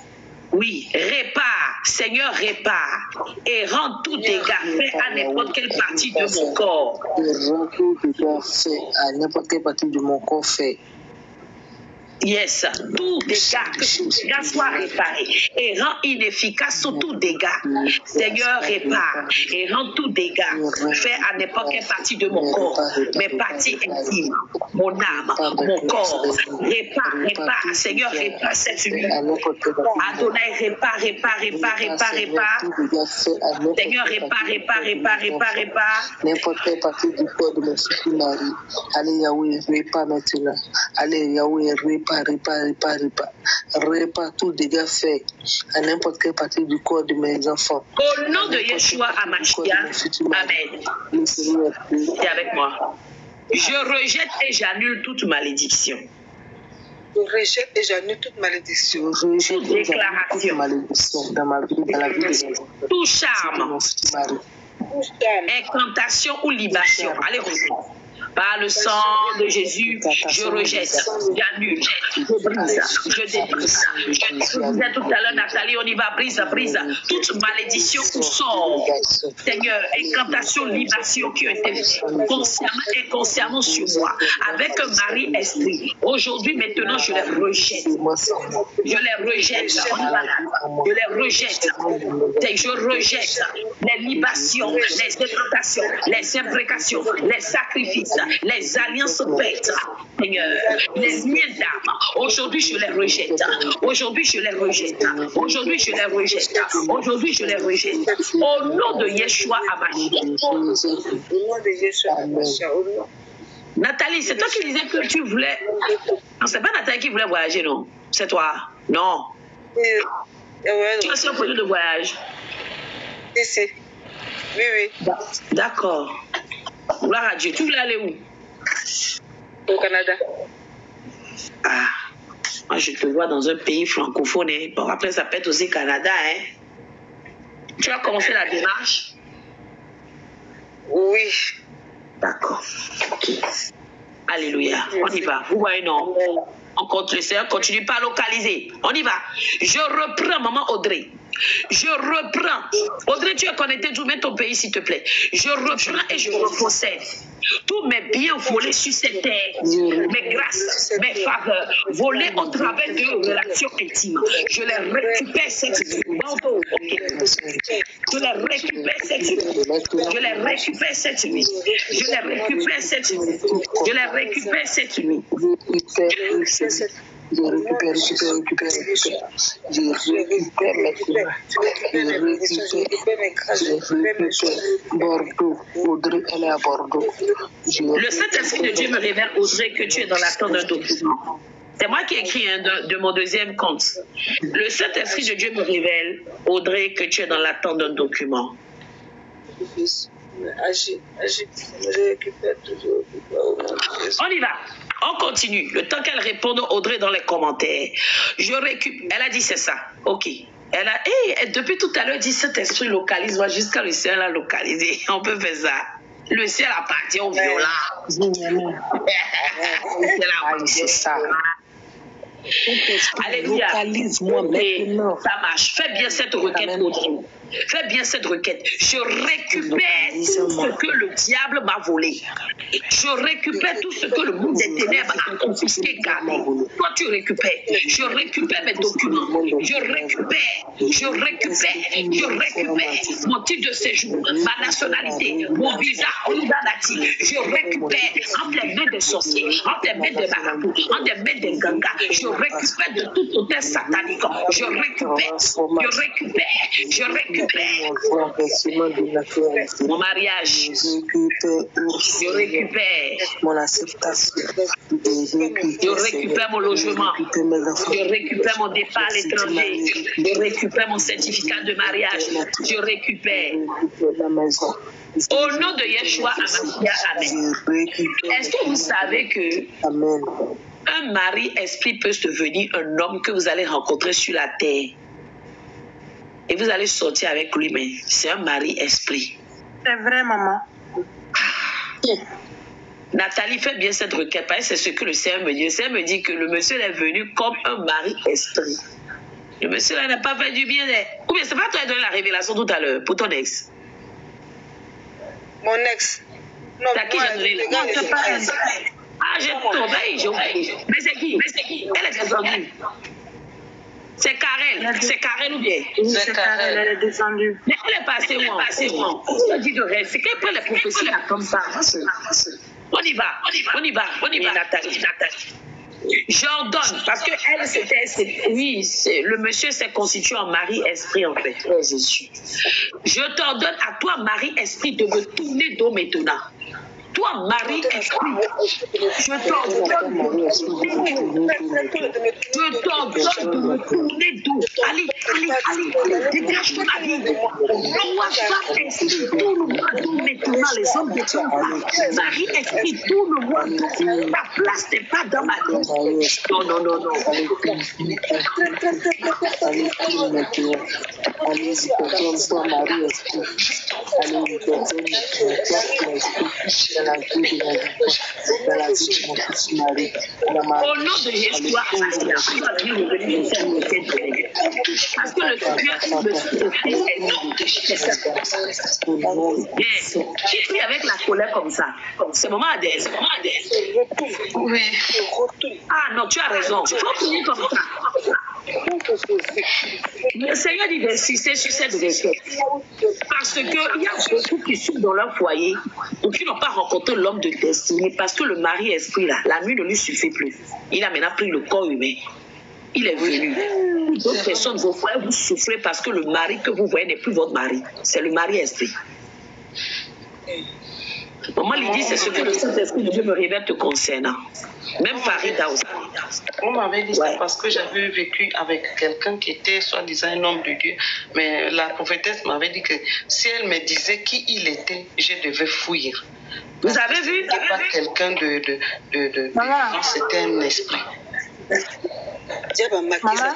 Oui, répare, Seigneur, répare et rend tout dégât fait à n'importe quelle partie de mon corps. Et rend tout dégât fait à n'importe quelle partie de mon corps fait. Yes, tout dégât soit réparé et rend inefficace tout dégât. Seigneur, répare et rend tout dégât fait à n'importe quelle partie de mon corps, mes parties intimes, mon âme, mon corps. Répare, Seigneur, répare cette nuit. Adonai, répare. Seigneur, répare. N'importe quelle partie du corps de mon fils Marie. Allez, Yahweh, répare maintenant. Allez, Yahweh, répare tout dégât fait à n'importe quelle partie du corps de mes enfants. Au nom de Yeshua Amashia, Amen. C'est avec moi. Je rejette et j'annule toute malédiction. Je rejette et j'annule toute malédiction. Toute déclaration. Dans ma vie, dans la vie de tout charme. Incantation ou libation. Allez, rejoindre. Par le sang de Jésus, je rejette, j'annule, je brise, je détruis. Je disais tout à l'heure, Nathalie, on y va, brise toute malédiction ou sort. Seigneur, incantation, libation qui ont été consciemment et inconsciemment sur moi, avec un mari esprit. Aujourd'hui, maintenant, je les rejette. Je les rejette. Je les rejette. Je rejette les libations, les incantations, les imprécations, les sacrifices, les alliances faites, Seigneur, les liens d'âme. Aujourd'hui, je les rejette. Aujourd'hui, je les rejette. Aujourd'hui, je les rejette. Aujourd'hui, je les rejette. Au nom de Yeshua Amashia. Au nom de Yeshua Amashia. Nathalie, c'est toi qui disais que tu voulais. Non, c'est pas Nathalie qui voulait voyager, non? C'est toi? Non. Tu as sur un projet de voyage? Si. Oui. D'accord. Gloire à Dieu. Tu voulais aller où? Au Canada. Ah, moi je te vois dans un pays francophone. Hein. Bon, après ça peut être aussi Canada. Hein. Tu as commencé la démarche? Oui. D'accord. Ok. Alléluia. On y va. Vous voyez, non? On continue pas à localiser. On y va. Je reprends, maman Audrey. Je reprends. Audrey, tu es connectée d'où? Mets ton pays, s'il te plaît. Je reprends et je repossède tous mes biens volés sur cette terre, mes grâces, mes faveurs, volés au travers de relations intimes. Je les récupère cette nuit. Je les récupère cette nuit. Je les récupère cette nuit. Je les récupère cette nuit. Je les récupère cette nuit. Je récupère Bordeaux. Audrey, elle est à Bordeaux. Le Saint-Esprit de Dieu me révèle, Audrey, que tu es dans l'attente d'un document. C'est moi qui ai écrit de mon deuxième compte. Le Saint-Esprit de Dieu me révèle, Audrey, que tu es dans l'attente d'un document. On y va. On continue. Le temps qu'elle réponde, Audrey, dans les commentaires. Je récupère. Elle a dit c'est ça. Ok. Elle a. Depuis tout à l'heure, elle dit cet esprit localise. Moi, jusqu'à le ciel l'a localisé. On peut faire ça. Le ciel appartient au violent. C'est ça. Alléluia. Localise-moi maintenant. Ça marche. Fais bien cette requête, Audrey. Fais bien cette requête. Je récupère tout ce que le diable m'a volé. Je récupère tout ce que le monde des ténèbres a confisqué, gardé. Toi, tu récupères. Je récupère mes documents. Je récupère mon titre de séjour, ma nationalité, mon visa, je récupère entre les mains des sorciers, entre les mains des marabouts, entre les mains des gangas. Je récupère de tout hôtel satanique. Je récupère. Mon mariage. Je récupère. Mon acceptation. Je récupère mon logement. Je récupère mon départ à l'étranger. Je récupère mon certificat de mariage. Je récupère. Au nom de Yeshua Amashia, Amen. Est-ce que vous savez que un mari esprit peut devenir un homme que vous allez rencontrer sur la terre et vous allez sortir avec lui, mais c'est un mari esprit. C'est vrai, maman. Nathalie, fait bien cette requête parce que c'est ce que le Seigneur me dit. Le Seigneur me dit que le monsieur est venu comme un mari esprit. Le monsieur là n'a pas fait du bien. Ou bien c'est pas toi qui as donné la révélation tout à l'heure pour ton ex. Mon ex. Non, c'est à qui j'ai donné la révélation? Ah, j'ai tombé, mais c'est qui? Elle est descendue. C'est Karel. C'est Karel ou bien? C'est Karel, elle est descendue. Mais elle est passée où? On dit de reste. C'est qu'elle prend les prophéties là comme ça. On y va, Nathalie. J'ordonne, parce que elle, le monsieur s'est constitué en mari-esprit, en fait. Je t'ordonne à toi, mari-esprit, de me tourner dos maintenant. Toi, mari-esprit, je t'ordonne de me tourner dos. Allez, dégage ton avis. Toi, femme esprit, tourne-moi dos maintenant, les hommes de ton âge. Mari-esprit, tourne-moi dos. Ta place n'est pas dans ma vie. Non. Allez-y, contrôle-toi, mari-esprit. Allez-y, contrôle-toi, dans la vie de mon fils, dans la vie de mon petit mari. Au nom de Yeshua, parce que le Seigneur qui prie avec la colère comme ça. C'est moment Adès. Oui. Ah non, tu as raison. Il faut prier comme ça. Le Seigneur dit d'insister sur cette requête. Parce qu'il y a beaucoup qui sont dans leur foyer ou qui n'ont pas rencontré l'homme de destinée parce que le mari-esprit, là, la nuit ne lui suffit plus. Il a maintenant pris le corps humain. Il est venu. D'autres personnes, vos frères, vous souffrez parce que le mari que vous voyez n'est plus votre mari. C'est le mari-esprit. Maman lui dit, c'est ce que le Saint-Esprit de Dieu me révèle te concernant. Même Farida aussi. On m'avait dit ça parce que j'avais vécu avec quelqu'un qui était soi-disant un homme de Dieu. Mais la prophétesse m'avait dit que si elle me disait qui il était, je devais fuir. Vous avez vu? C'était pas quelqu'un de c'était un esprit. Maman,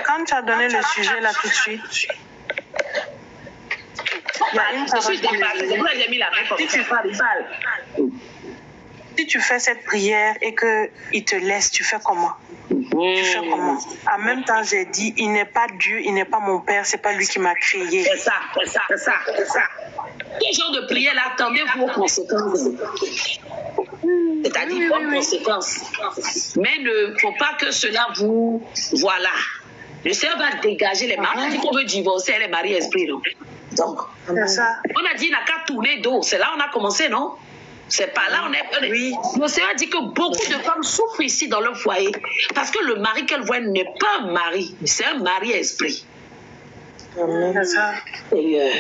quand tu as donné le sujet là tout de suite, il y a une parole qui me dit, si tu fais cette prière et qu'il te laisse, tu fais comment? Tu fais comment? En même temps, j'ai dit, il n'est pas Dieu, il n'est pas mon Père, c'est pas lui qui m'a créé. C'est ça. Quel genre de prière là, attendez-vous aux conséquences. C'est-à-dire aux conséquences. Mais il ne faut pas que cela vous... Voilà. Le Seigneur va dégager les maris. On a dit qu'on veut divorcer les maris esprits, non? Donc, c'est ça. On a dit, il n'a qu'à tourner dos. C'est là où on a commencé, non? C'est pas là, on est... Oui. Le Seigneur dit que beaucoup de femmes souffrent ici dans leur foyer parce que le mari qu'elles voient n'est pas un mari, c'est un mari-esprit. C'est ça. Et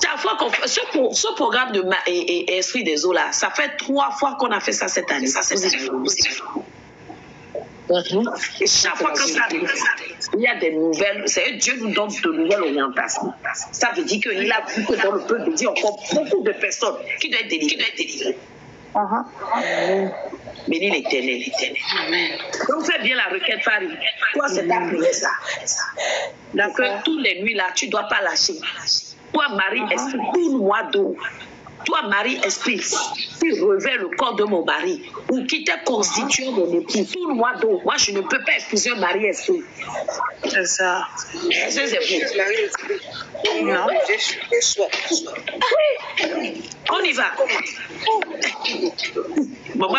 chaque fois qu'on fait ce programme de Esprit des eaux là, ça fait 3 fois qu'on a fait ça cette année. Ça, c'est et chaque fois que ça arrive, il y a des nouvelles. C'est Dieu nous donne de nouvelles orientations. Ça veut dire qu'il a vu que dans le peuple de Dieu, encore beaucoup de personnes qui doivent être délivrées. Bénis l'Éternel. Donc fais bien la requête, Farid. Toi, c'est ta prière, ça. Donc tous les nuits là, tu ne dois pas lâcher. Toi, Marie, esprit, tourne-moi dos. Toi, Marie, esprit, qui revêt le corps de mon mari ou qui t'est constitué mon époux, tourne-moi dos. Moi, je ne peux pas épouser un mari, esprit. C'est ça. Est-ce que c'est vous? Non. On y va. Maman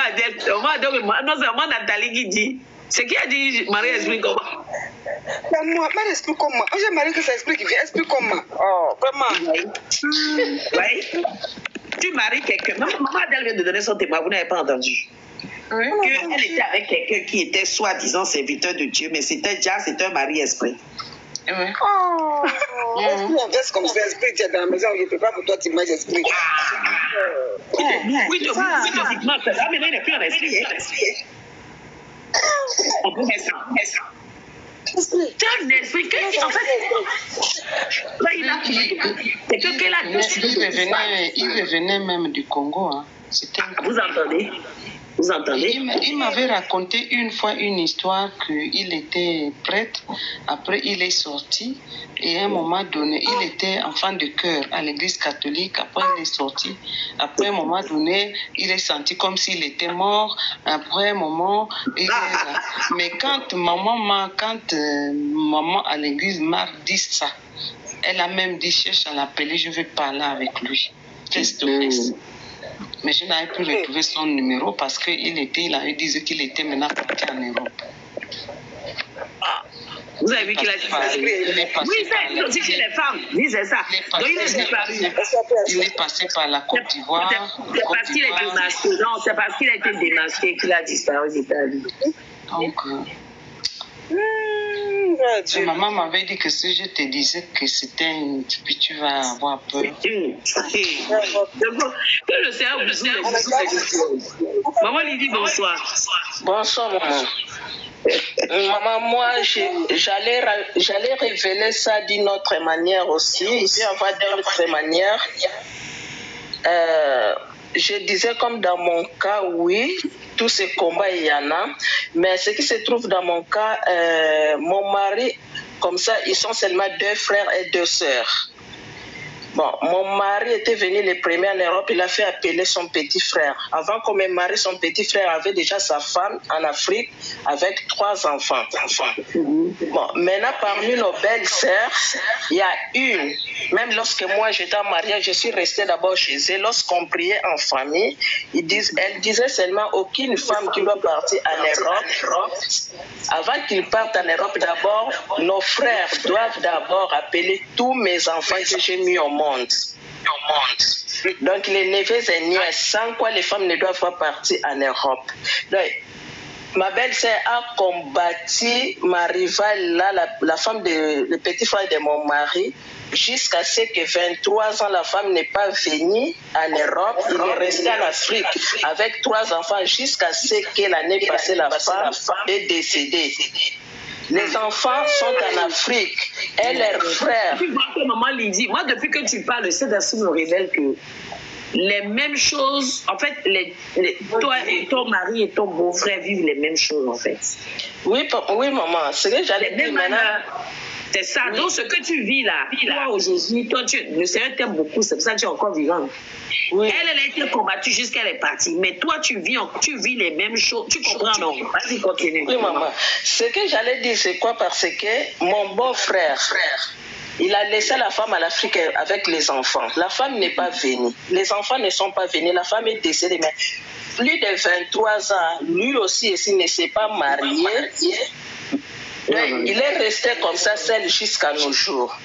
Maman Nathalie qui dit. C'est qui a dit Marie esprit comment? Moi, Marie esprit comment? J'ai Marie que ça explique, qui vient esprit comment? Oh, vraiment. Oui. tu maries quelqu'un. Maman Adèle vient de donner son témoin, vous n'avez pas entendu. Oui. Qu'elle était avec quelqu'un qui était soi-disant serviteur de Dieu, mais c'était un mari esprit. Oui. Oh. Est-ce comme ça, esprit, tu es dans la maison, je ne peux pas pour toi, tu manges esprit. Oui, physiquement, c'est ça, mais là, il n'est plus en esprit. On peut faire ça. C'est un esprit en fait, là, il a c'est que qu'elle a décidé. Il revenait même du Congo. Hein. Vous entendez? Vous entendez? Il m'avait raconté une fois une histoire qu'il était prêtre, après il est sorti et à un moment donné, il était enfant de cœur à l'église catholique, après il est sorti, après un moment donné, il est senti comme s'il était mort, après un moment, mais quand maman à l'église m'a dit ça, elle a même dit, cherche à l'appeler, je vais parler avec lui. Mais je n'avais pu retrouver son numéro parce qu'il disait qu'il était maintenant parti en Europe. Vous avez vu qu'il a disparu? Oui, ça existe aussi chez les femmes. Disait ça. Donc il est disparu. Il est passé par la Côte d'Ivoire. C'est parce qu'il est démasqué. Non, c'est parce qu'il a été démasqué qu'il a disparu d'Italie. Donc, maman m'avait dit que si je te disais que c'était puis tu vas avoir peur. Que le Seigneur vous Maman lui dit bonsoir. Bonsoir, maman. Maman, moi, j'allais révéler ça d'une autre manière aussi. Ici, on va d'une autre manière. Je disais comme dans mon cas, oui, tous ces combats, il y en a. Mais ce qui se trouve dans mon cas, mon mari, comme ça, ils sont seulement 2 frères et 2 sœurs. Bon, mon mari était venu le premier en Europe, il a fait appeler son petit frère. Avant qu'on me marie, son petit frère avait déjà sa femme en Afrique avec 3 enfants. Bon, maintenant, parmi nos belles sœurs, il y a une, même lorsque moi j'étais en mariage, je suis restée d'abord chez eux. Lorsqu'on priait en famille, elle disait seulement aucune femme qui doit partir en Europe. Avant qu'ils partent en Europe, d'abord, nos frères doivent d'abord appeler tous mes enfants que j'ai mis au monde. Donc les neveux et nièces, sans quoi les femmes ne doivent pas partir en Europe. Donc, ma belle-sœur a combattu ma rivale, là, la femme le petit frère de mon mari, jusqu'à ce que 23 ans, la femme n'est pas venue en Europe. Il est resté en Afrique avec 3 enfants jusqu'à ce que l'année passée, la femme est décédée. Les enfants sont en Afrique et leurs frères. Tu vois que maman Lydie, moi depuis que tu parles, le Saint-Esprit me révèle que les mêmes choses, en fait, toi et ton mari et ton beau-frère vivent les mêmes choses en fait. Oui, maman, c'est que j'allais dire maintenant. C'est ça. Oui. Donc, ce que tu vis là, toi aujourd'hui, le Seigneur t'aime beaucoup, c'est pour ça que tu es encore vivant. Oui. Elle a été combattue jusqu'à elle est partie. Mais toi, tu vis les mêmes choses. Tu comprends, non? Vas-y, continue. Oui, maman. Ce que j'allais dire, c'est quoi? Parce que mon beau-frère, il a laissé la femme à l'Afrique avec les enfants. La femme n'est pas venue. Les enfants ne sont pas venus. La femme est décédée. Mais plus de 23 ans, lui aussi ne s'est pas marié. Il est resté comme ça seul jusqu'à nos jours.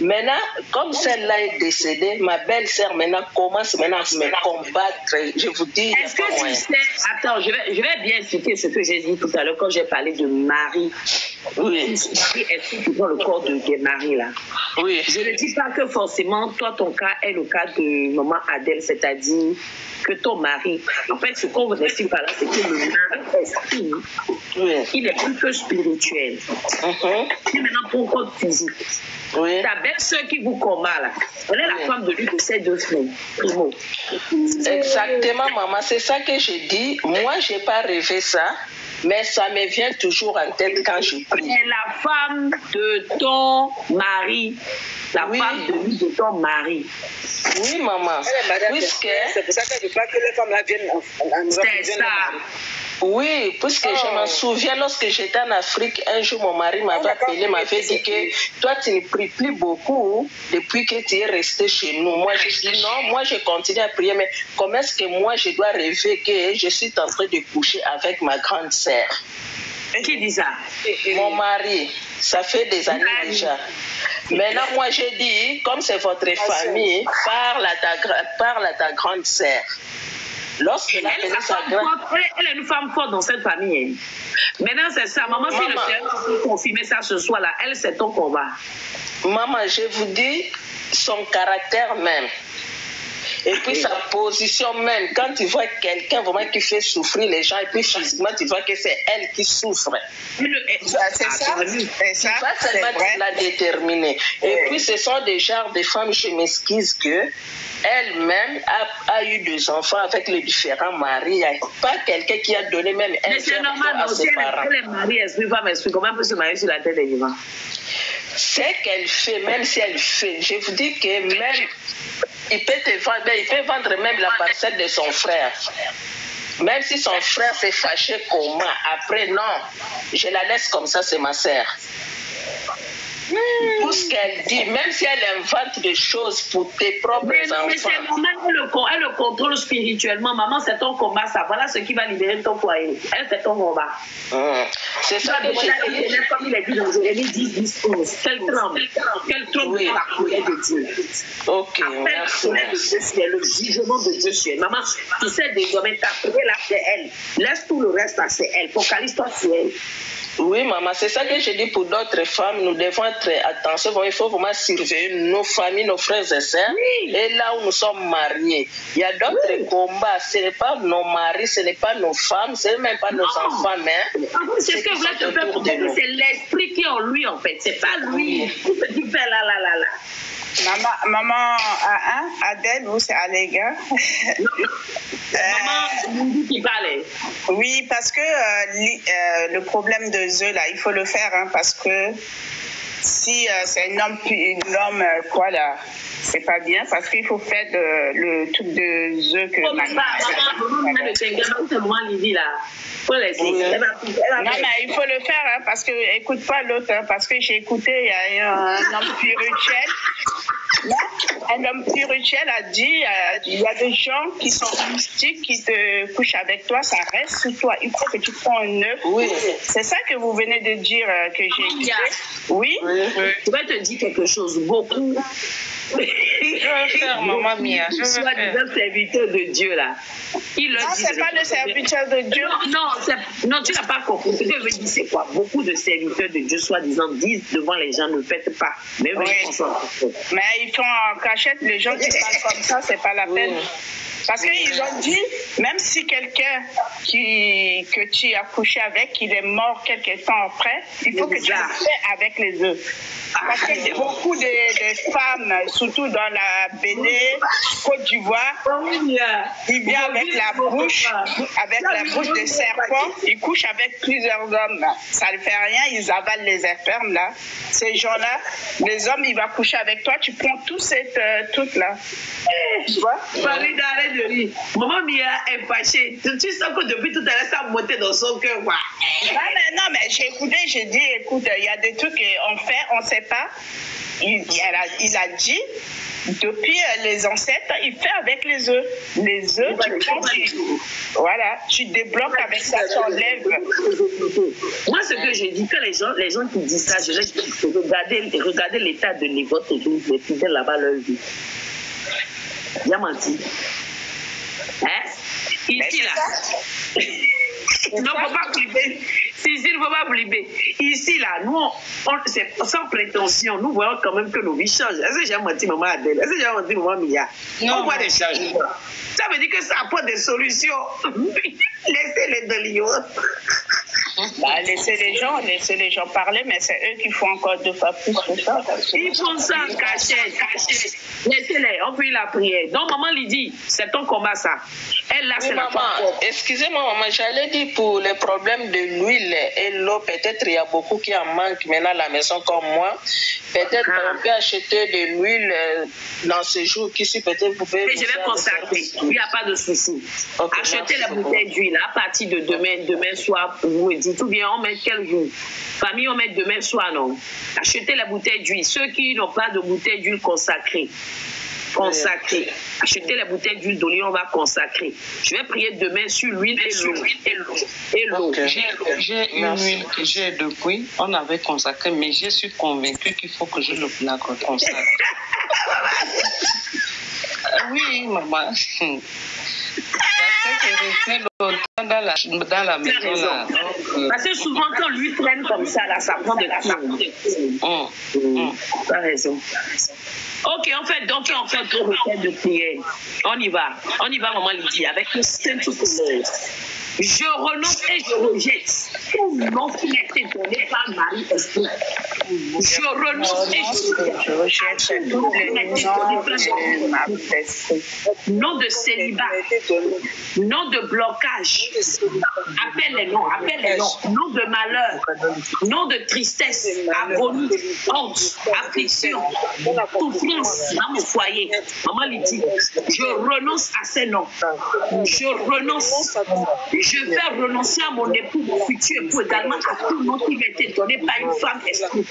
Maintenant, comme celle-là est décédée, ma belle-sœur maintenant commence à me combattre. Je vous dis. Est-ce que tu sais, attends, je vais bien expliquer ce que j'ai dit tout à l'heure quand j'ai parlé de Marie. Oui. Est-ce que tu vois le corps de Marie là? Oui. Je ne dis pas que forcément, toi, ton cas est le cas de maman Adèle, c'est-à-dire que ton mari, en fait, ce qu'on vous explique par là, c'est que le mari esprit, il est plus que spirituel. C'est maintenant pour le corps physique. Oui. Ta belle-sœur qui vous combat là, elle est la femme de lui de ses 2 frères. Primo. Exactement, maman, c'est ça que je dis. Moi, je n'ai pas rêvé ça, mais ça me vient toujours en tête quand je prie. C'est la femme de ton mari. La femme de ton mari. Oui, maman. Puisque... C'est pour ça que je crois que les femmes là viennent en c'est ça. Oui, puisque je m'en souviens, lorsque j'étais en Afrique, un jour mon mari m'avait appelé, m'avait dit que toi tu ne pries plus beaucoup depuis que tu es resté chez nous. Moi je dis non, moi je continue à prier, mais comment est-ce que moi je dois rêver que je suis en train de coucher avec ma grande sœur? Qui dit ça? Mon mari, ça fait des années déjà. Maintenant, moi, j'ai dit, comme c'est votre famille, parle à ta grande sœur. Lorsqu'elle elle est une femme forte dans cette famille. Maintenant, c'est ça. Maman, si le Seigneur peut confirmer ça ce soir-là, elle, c'est ton combat. Maman, je vous dis, son caractère même. Et puis sa position même, quand tu vois quelqu'un vraiment qui fait souffrir les gens, et puis physiquement, tu vois que c'est elle qui souffre. C'est ça, c'est seulement la déterminer. Et puis ce sont des genres de femmes, je m'excuse, que elle-même a eu des enfants avec les différents maris. Il n'y a pas quelqu'un qui a donné même un mais c'est normal, à ses parents. Elle est mariée, esprit, femme, esprit. Comment elle peut se marier sur la tête des vivants? C'est qu'elle fait, même si elle fait, je vous dis que même, il peut vendre même la parcelle de son frère. Même si son frère s'est fâché comment, après, non, je la laisse comme ça, c'est ma sœur. Tout ce qu'elle dit, même si elle invente des choses pour tes propres enfants. Mais c'est normal, elle le contrôle spirituellement. Maman, c'est ton combat, ça. Voilà ce qui va libérer ton foyer. Elle, c'est ton combat. C'est ça que j'ai dit. Comme il a dit dans Jérémie 10, 11. Qu'elle tremble de la colère de Dieu. Ok, merci. Le jugement de Dieu sur elle. Maman, tu sais désormais, ta prière là, c'est elle. Laisse tout le reste là, c'est elle. Focalise-toi sur elle. Oui, maman, c'est ça que je dis pour d'autres femmes. Nous devons être attentifs. Il faut vraiment surveiller nos familles, nos frères et sœurs. Oui. Et là où nous sommes mariés, il y a d'autres combats. Ce n'est pas nos maris, ce n'est pas nos femmes, ce n'est même pas nos enfants. Mais c'est ce que vous voulez te faire comprendre. C'est l'esprit qui est en lui, en fait. C'est pas lui. Tout ce qu'il fait là. Maman Adèle, vous c'est Aléga. Maman qui parlait. Oui, parce que le problème de œufs là, il faut le faire parce que si c'est un homme quoi là, c'est pas bien parce qu'il faut faire le truc de œufs que maman non, mais il faut le faire parce que écoute pas l'autre parce que j'ai écouté il y a un homme spirituel. Un homme spirituel a dit il y a des gens qui sont mystiques qui te couchent avec toi, ça reste sous toi. Il faut que tu prends un œuf. Oui. C'est ça que vous venez de dire que j'ai écouté. Oui. Je vais te dire quelque chose. Beaucoup. Je vais faire, maman Mia. Je vais faire. Le serviteur de Dieu là. Non, c'est pas le serviteur de Dieu. Non, tu n'as pas compris. Ce que je veux dire, c'est quoi? Beaucoup de serviteurs de Dieu, soi-disant, disent devant les gens, ne faites pas. Mais ils font en cachette, les gens qui parlent comme ça, c'est pas la peine. Parce qu'ils ont dit, même si quelqu'un que tu as couché avec, il est mort quelque temps après, il faut que tu le fais avec les œufs. Parce que beaucoup de femmes, surtout dans la Bénin, Côte d'Ivoire, ils viennent avec la bouche de serpent, ils couchent avec plusieurs hommes. Ça ne fait rien, ils avalent les spermes là. Ces gens-là, les hommes, ils vont coucher avec toi, tu prends tout cette truc-là. Tu vois? De rire. Maman Mia est fâchée. Tu sens que depuis tout à l'heure, ça a monté dans son cœur. Non, mais j'ai écouté, j'ai dit, écoute, il y a des trucs qu'on fait, on ne sait pas. Il a dit, depuis les ancêtres, il fait avec les œufs. Les œufs, tu débloques avec ça, tu enlèves. Moi, ce que je dis, que les gens qui disent ça, je leur dis, regardez l'état de votre église, les fidèles là-bas, leur vie. Il a menti. Ici, là. Non, il ne faut pas flipper. Ici, il ne faut pas flipper. Ici, là, nous, c'est sans prétention, nous voyons quand même que nos vies changent. Est-ce que j'ai menti, maman Adèle? Est-ce que j'ai menti, maman Mia? On voit des changements. Ça veut dire que ça apporte des solutions. Laissez-les de l'ignorance. Laissez les gens parler, mais c'est eux qui font encore 2 fois plus que ça. Ils font ça en cachette. Laissez-les, on fait la prière. Donc, maman Lydie, c'est ton combat, ça. Elle, là, c'est la maman. Excusez-moi, maman, j'allais dire pour les problèmes de l'huile et l'eau, peut-être il y a beaucoup qui en manquent maintenant à la maison comme moi. Peut-être on peut acheter de l'huile dans ce jour qu'ici, peut-être vous pouvez. Et je vais consacrer, il n'y a pas de souci. Okay, achetez la bouteille d'huile à partir de demain soir, vous me dites, ou bien on met quel jour? Famille, on met demain soir, non? Achetez la bouteille d'huile. Ceux qui n'ont pas de bouteille d'huile consacrée, Consacrer. Acheter les bouteilles d'huile d'olive, on va consacrer. Je vais prier demain sur l'huile et l'eau. J'ai une huile que j'ai depuis, on avait consacré, mais je suis convaincue qu'il faut que je la consacre. Oui, maman. Parce que je restais longtemps dans la maison. Là. Parce que souvent, quand lui traîne comme ça, là, ça prend de temps. Tu as raison. Ok, on fait deux requêtes de prière. On y va, maman Lydie, avec le Saint-Tout-Poulet. Je renonce et je rejette tout nom qui m'a été donné par Marie-Esprit. Je renonce et je rejette tout nom qui m'a été donné par Marie-Esprit. Nom de célibat, nom de blocage. Appelle les noms. Nom de malheur, nom de tristesse, agonie, honte, affliction, souffrance dans mon foyer. Maman Lydie, je renonce à ces noms. Je renonce. Je vais renoncer à mon époux, mon futur époux, également à tout le monde qui m'a été donné par une femme esprit.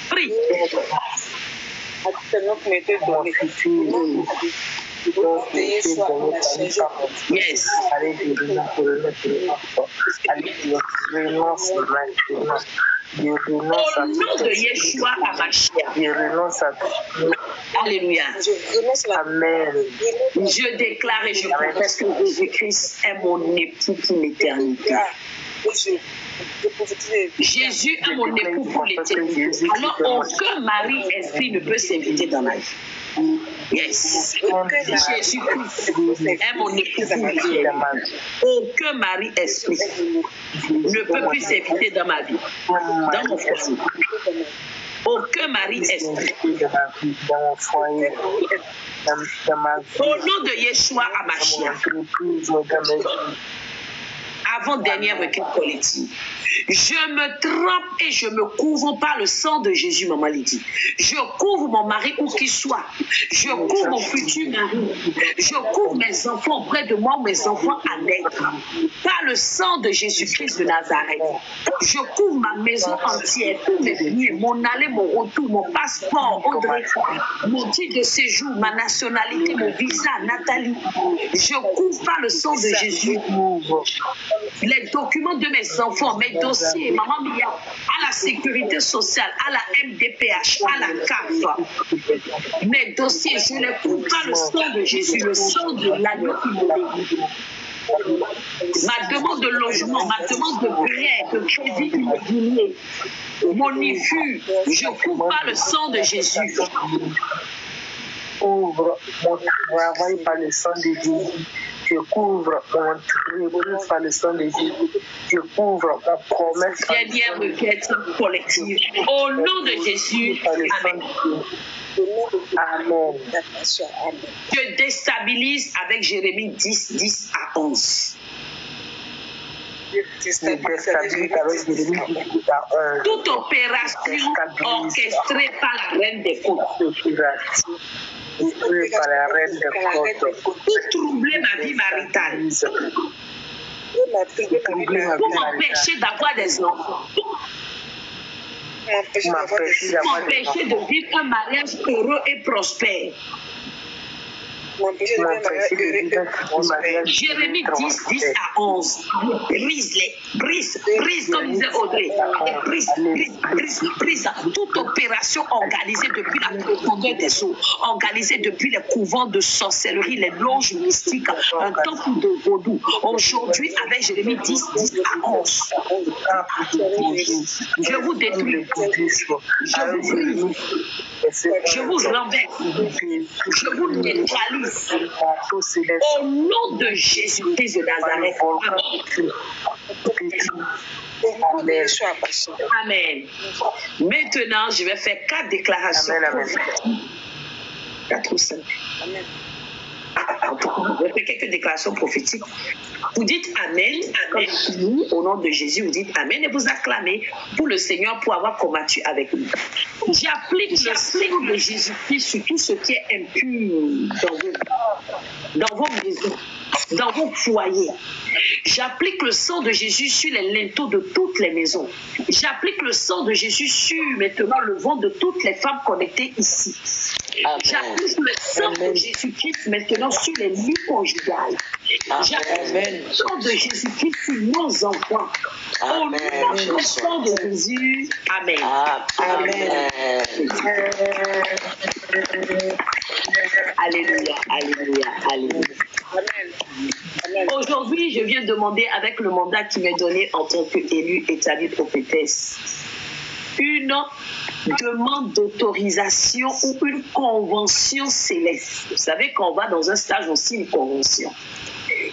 Prie. Yes. Au nom de Yeshua HaMashiach. Alléluia. Amen. Je déclare et je confesse que Jésus-Christ est mon époux pour l'éternité. Jésus est mon époux pour l'éternité. Alors aucun mari-esprit ne peut s'inviter dans ma vie. Yes. Jésus-Christ est mon époux pour l'éternité. Aucun mari-esprit ne peut plus s'inviter dans ma vie, dans mon foyer. Aucun mari-esprit. Au nom de Yeshua HaMashiach. Avant-dernière requête collective. Je me trempe et je me couvre par le sang de Jésus, maman Lydie. Je couvre mon mari où qu'il soit. Je couvre mon futur mari. Je couvre mes enfants auprès de moi, mes enfants à naître. Par le sang de Jésus-Christ de Nazareth. Je couvre ma maison entière, tous mes biens, mon aller, mon retour, mon passeport, Audrey, mon titre de séjour, ma nationalité, mon visa, Nathalie. Je couvre par le sang de Jésus les documents de mes enfants, mes dossiers, maman Mia, à la sécurité sociale, à la MDPH, à la CAF. Mes dossiers, je les couvre par le sang de Jésus, le sang de l'agneau qui me délivre. Ma demande de logement, ma demande de prêt, de crédit immobilier, mon IFU, je couvre par le sang de Jésus. Ouvre mon travail par le sang de Jésus. Je couvre mon entreprise par le sang de Jésus. Je couvre mon commerce. Dernière requête collective. Au nom de Jésus. Amen. Amen. Je déstabilise avec Jérémie 10, 10 à 11. Toute opération orchestrée par la reine des côtes. Pour troubler ma vie maritale. Pour m'empêcher d'avoir des enfants. Pour m'empêcher de vivre un mariage heureux et prospère. Jérémie 10, 10 à 11. Brise comme disait Audrey. Brise toute opération organisée depuis la profondeur des eaux, organisée depuis les couvents de sorcellerie, les loges mystiques, un temple de vaudou. Aujourd'hui, avec Jérémie 10, 10 à 11. Je vous détruis. Je vous brise. Je vous renverse. Je vous neutralise. Au nom de Jésus-Christ de Nazareth. Amen. Amen. Maintenant, je vais faire 4 déclarations. 4 ou 5. Amen. Je vais faire quelques déclarations prophétiques. Vous dites Amen, Amen. Au nom de Jésus, vous dites Amen et vous acclamez pour le Seigneur pour avoir combattu avec nous. J'applique le sang de Jésus-Christ sur tout ce qui est impur dans vos maisons, dans vos foyers. J'applique le sang de Jésus sur les linteaux de toutes les maisons. J'applique le sang de Jésus sur maintenant le ventre de toutes les femmes connectées ici. J'applique le sang de Jésus-Christ maintenant sur les lits conjugales. J'applique le sang de Jésus-Christ sur nos enfants. Au nom du sang de Jésus. Amen. Amen. Alléluia, alléluia, alléluia. Aujourd'hui, je viens demander avec le mandat qui m'est donné en tant qu'élue établie prophétesse, une demande d'autorisation ou une convention céleste. Vous savez qu'on va dans un stage aussi une convention.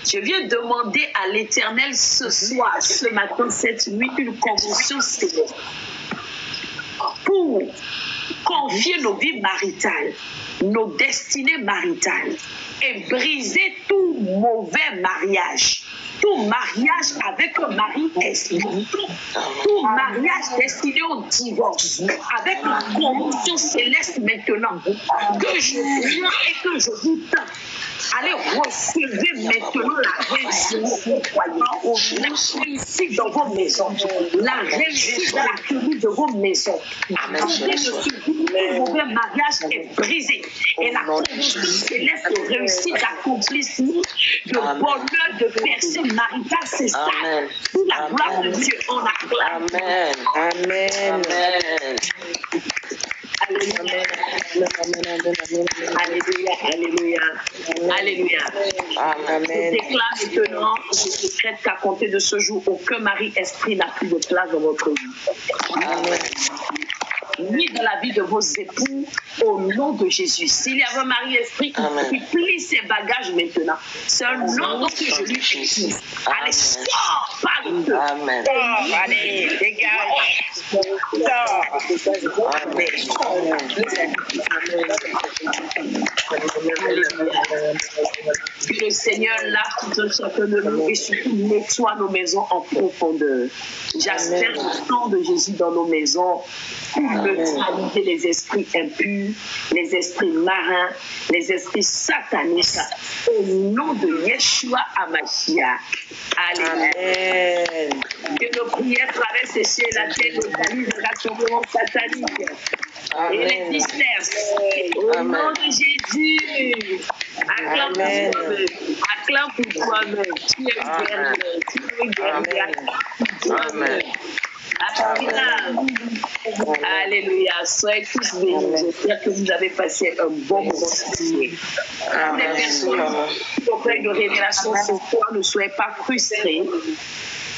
Je viens demander à l'Éternel ce soir, ce matin, cette nuit, une convention céleste pour confier nos vies maritales, nos destinées maritales et briser tout mauvais mariage. Tout mariage avec un mari esprit, tout mariage destiné au divorce, avec une convention céleste maintenant, que je viens et que je vous tends. Allez recevoir maintenant la réussite dans vos maisons, la réussite de la famille de vos maisons. Attendez de ce tout mauvais mariage est brisé et la convention céleste de réussite, d'accomplissement, de bonheur, de percée maritale, c'est ça. Pour la gloire de Dieu, on acclame. Amen. Amen. Alléluia. Alléluia. Alléluia. Alléluia. Amen. Je déclare maintenant, je décrète qu'à compter de ce jour, aucun mari-esprit n'a plus de place dans votre vie. Amen. Ni dans la vie de vos époux, au nom de Jésus. S'il y avait un mari-esprit qui plie ses bagages maintenant, c'est un nom que je lui utilise. Allez, sors, parle de. Amen. Allez, dégage. Que le Seigneur lave tout un chacun de nous et surtout nettoie nos maisons en profondeur. J'asperge le sang de Jésus dans nos maisons pour neutraliser les esprits impurs, les esprits marins, les esprits sataniques. Au nom de Yeshua Hamashiach. Amen. Que nos prières traversent les cieux et la terre, localisent les rassemblements sataniques. Et les dispersent. Au nom de Jésus. Acclame pour toi-même. Acclame pour toi-même. Tu es guerrier. Tu es guerrier. Amen. Alléluia. Soyez tous bénis. J'espère que vous avez passé un bon moment. Les personnes qui ont plein de révélations ce soir, ne soyez pas frustrés.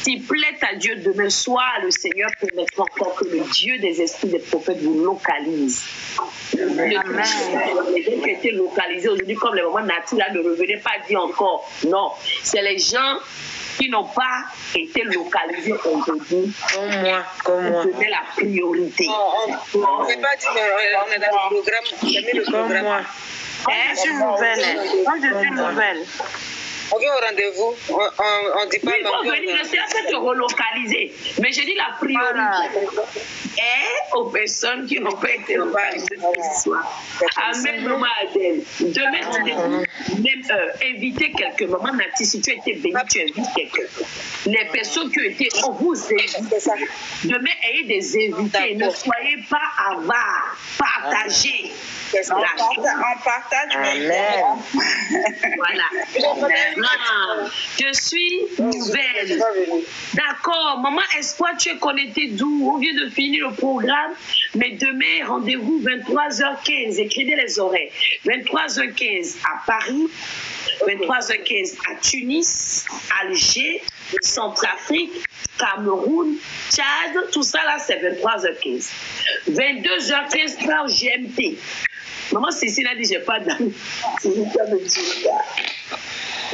S'il plaît à Dieu demain soir, le Seigneur permettra encore que le Dieu des esprits des prophètes vous localise. Les gens qui étaient localisés aujourd'hui, comme les mamans Nati là, ne revenez pas dire encore. Non, c'est les gens qui n'ont pas été localisés aujourd'hui. Comme moi. C'était la priorité. On ne peut pas dire, on est dans le programme. Comme moi. Je suis nouvelle. On vient au rendez-vous, on dit pas... Oui, il faut venir, c'est à fait de relocaliser. Mais je dis la priorité est aux personnes qui n'ont pas été localisées ce soir. Amen, maman Adèle. Demain, même invitez quelqu'un. Maman Nati, si tu as été béni, tu invites quelqu'un. Les personnes qui ont été, on vous invite. Demain, ayez des invités. Ne soyez pas avares. Partagez. On partage. Amen. Voilà. Je suis nouvelle. D'accord. Maman Espoir, tu es connectée d'où? On vient de finir le programme. Mais demain, rendez-vous 23h15. Écrivez les oreilles. 23h15 à Paris. 23h15 à Tunis, Alger, Centrafrique, Cameroun, Tchad. Tout ça là, c'est 23h15. 22h15 par GMT. Maman Cécile a dit, j'ai pas d'amis.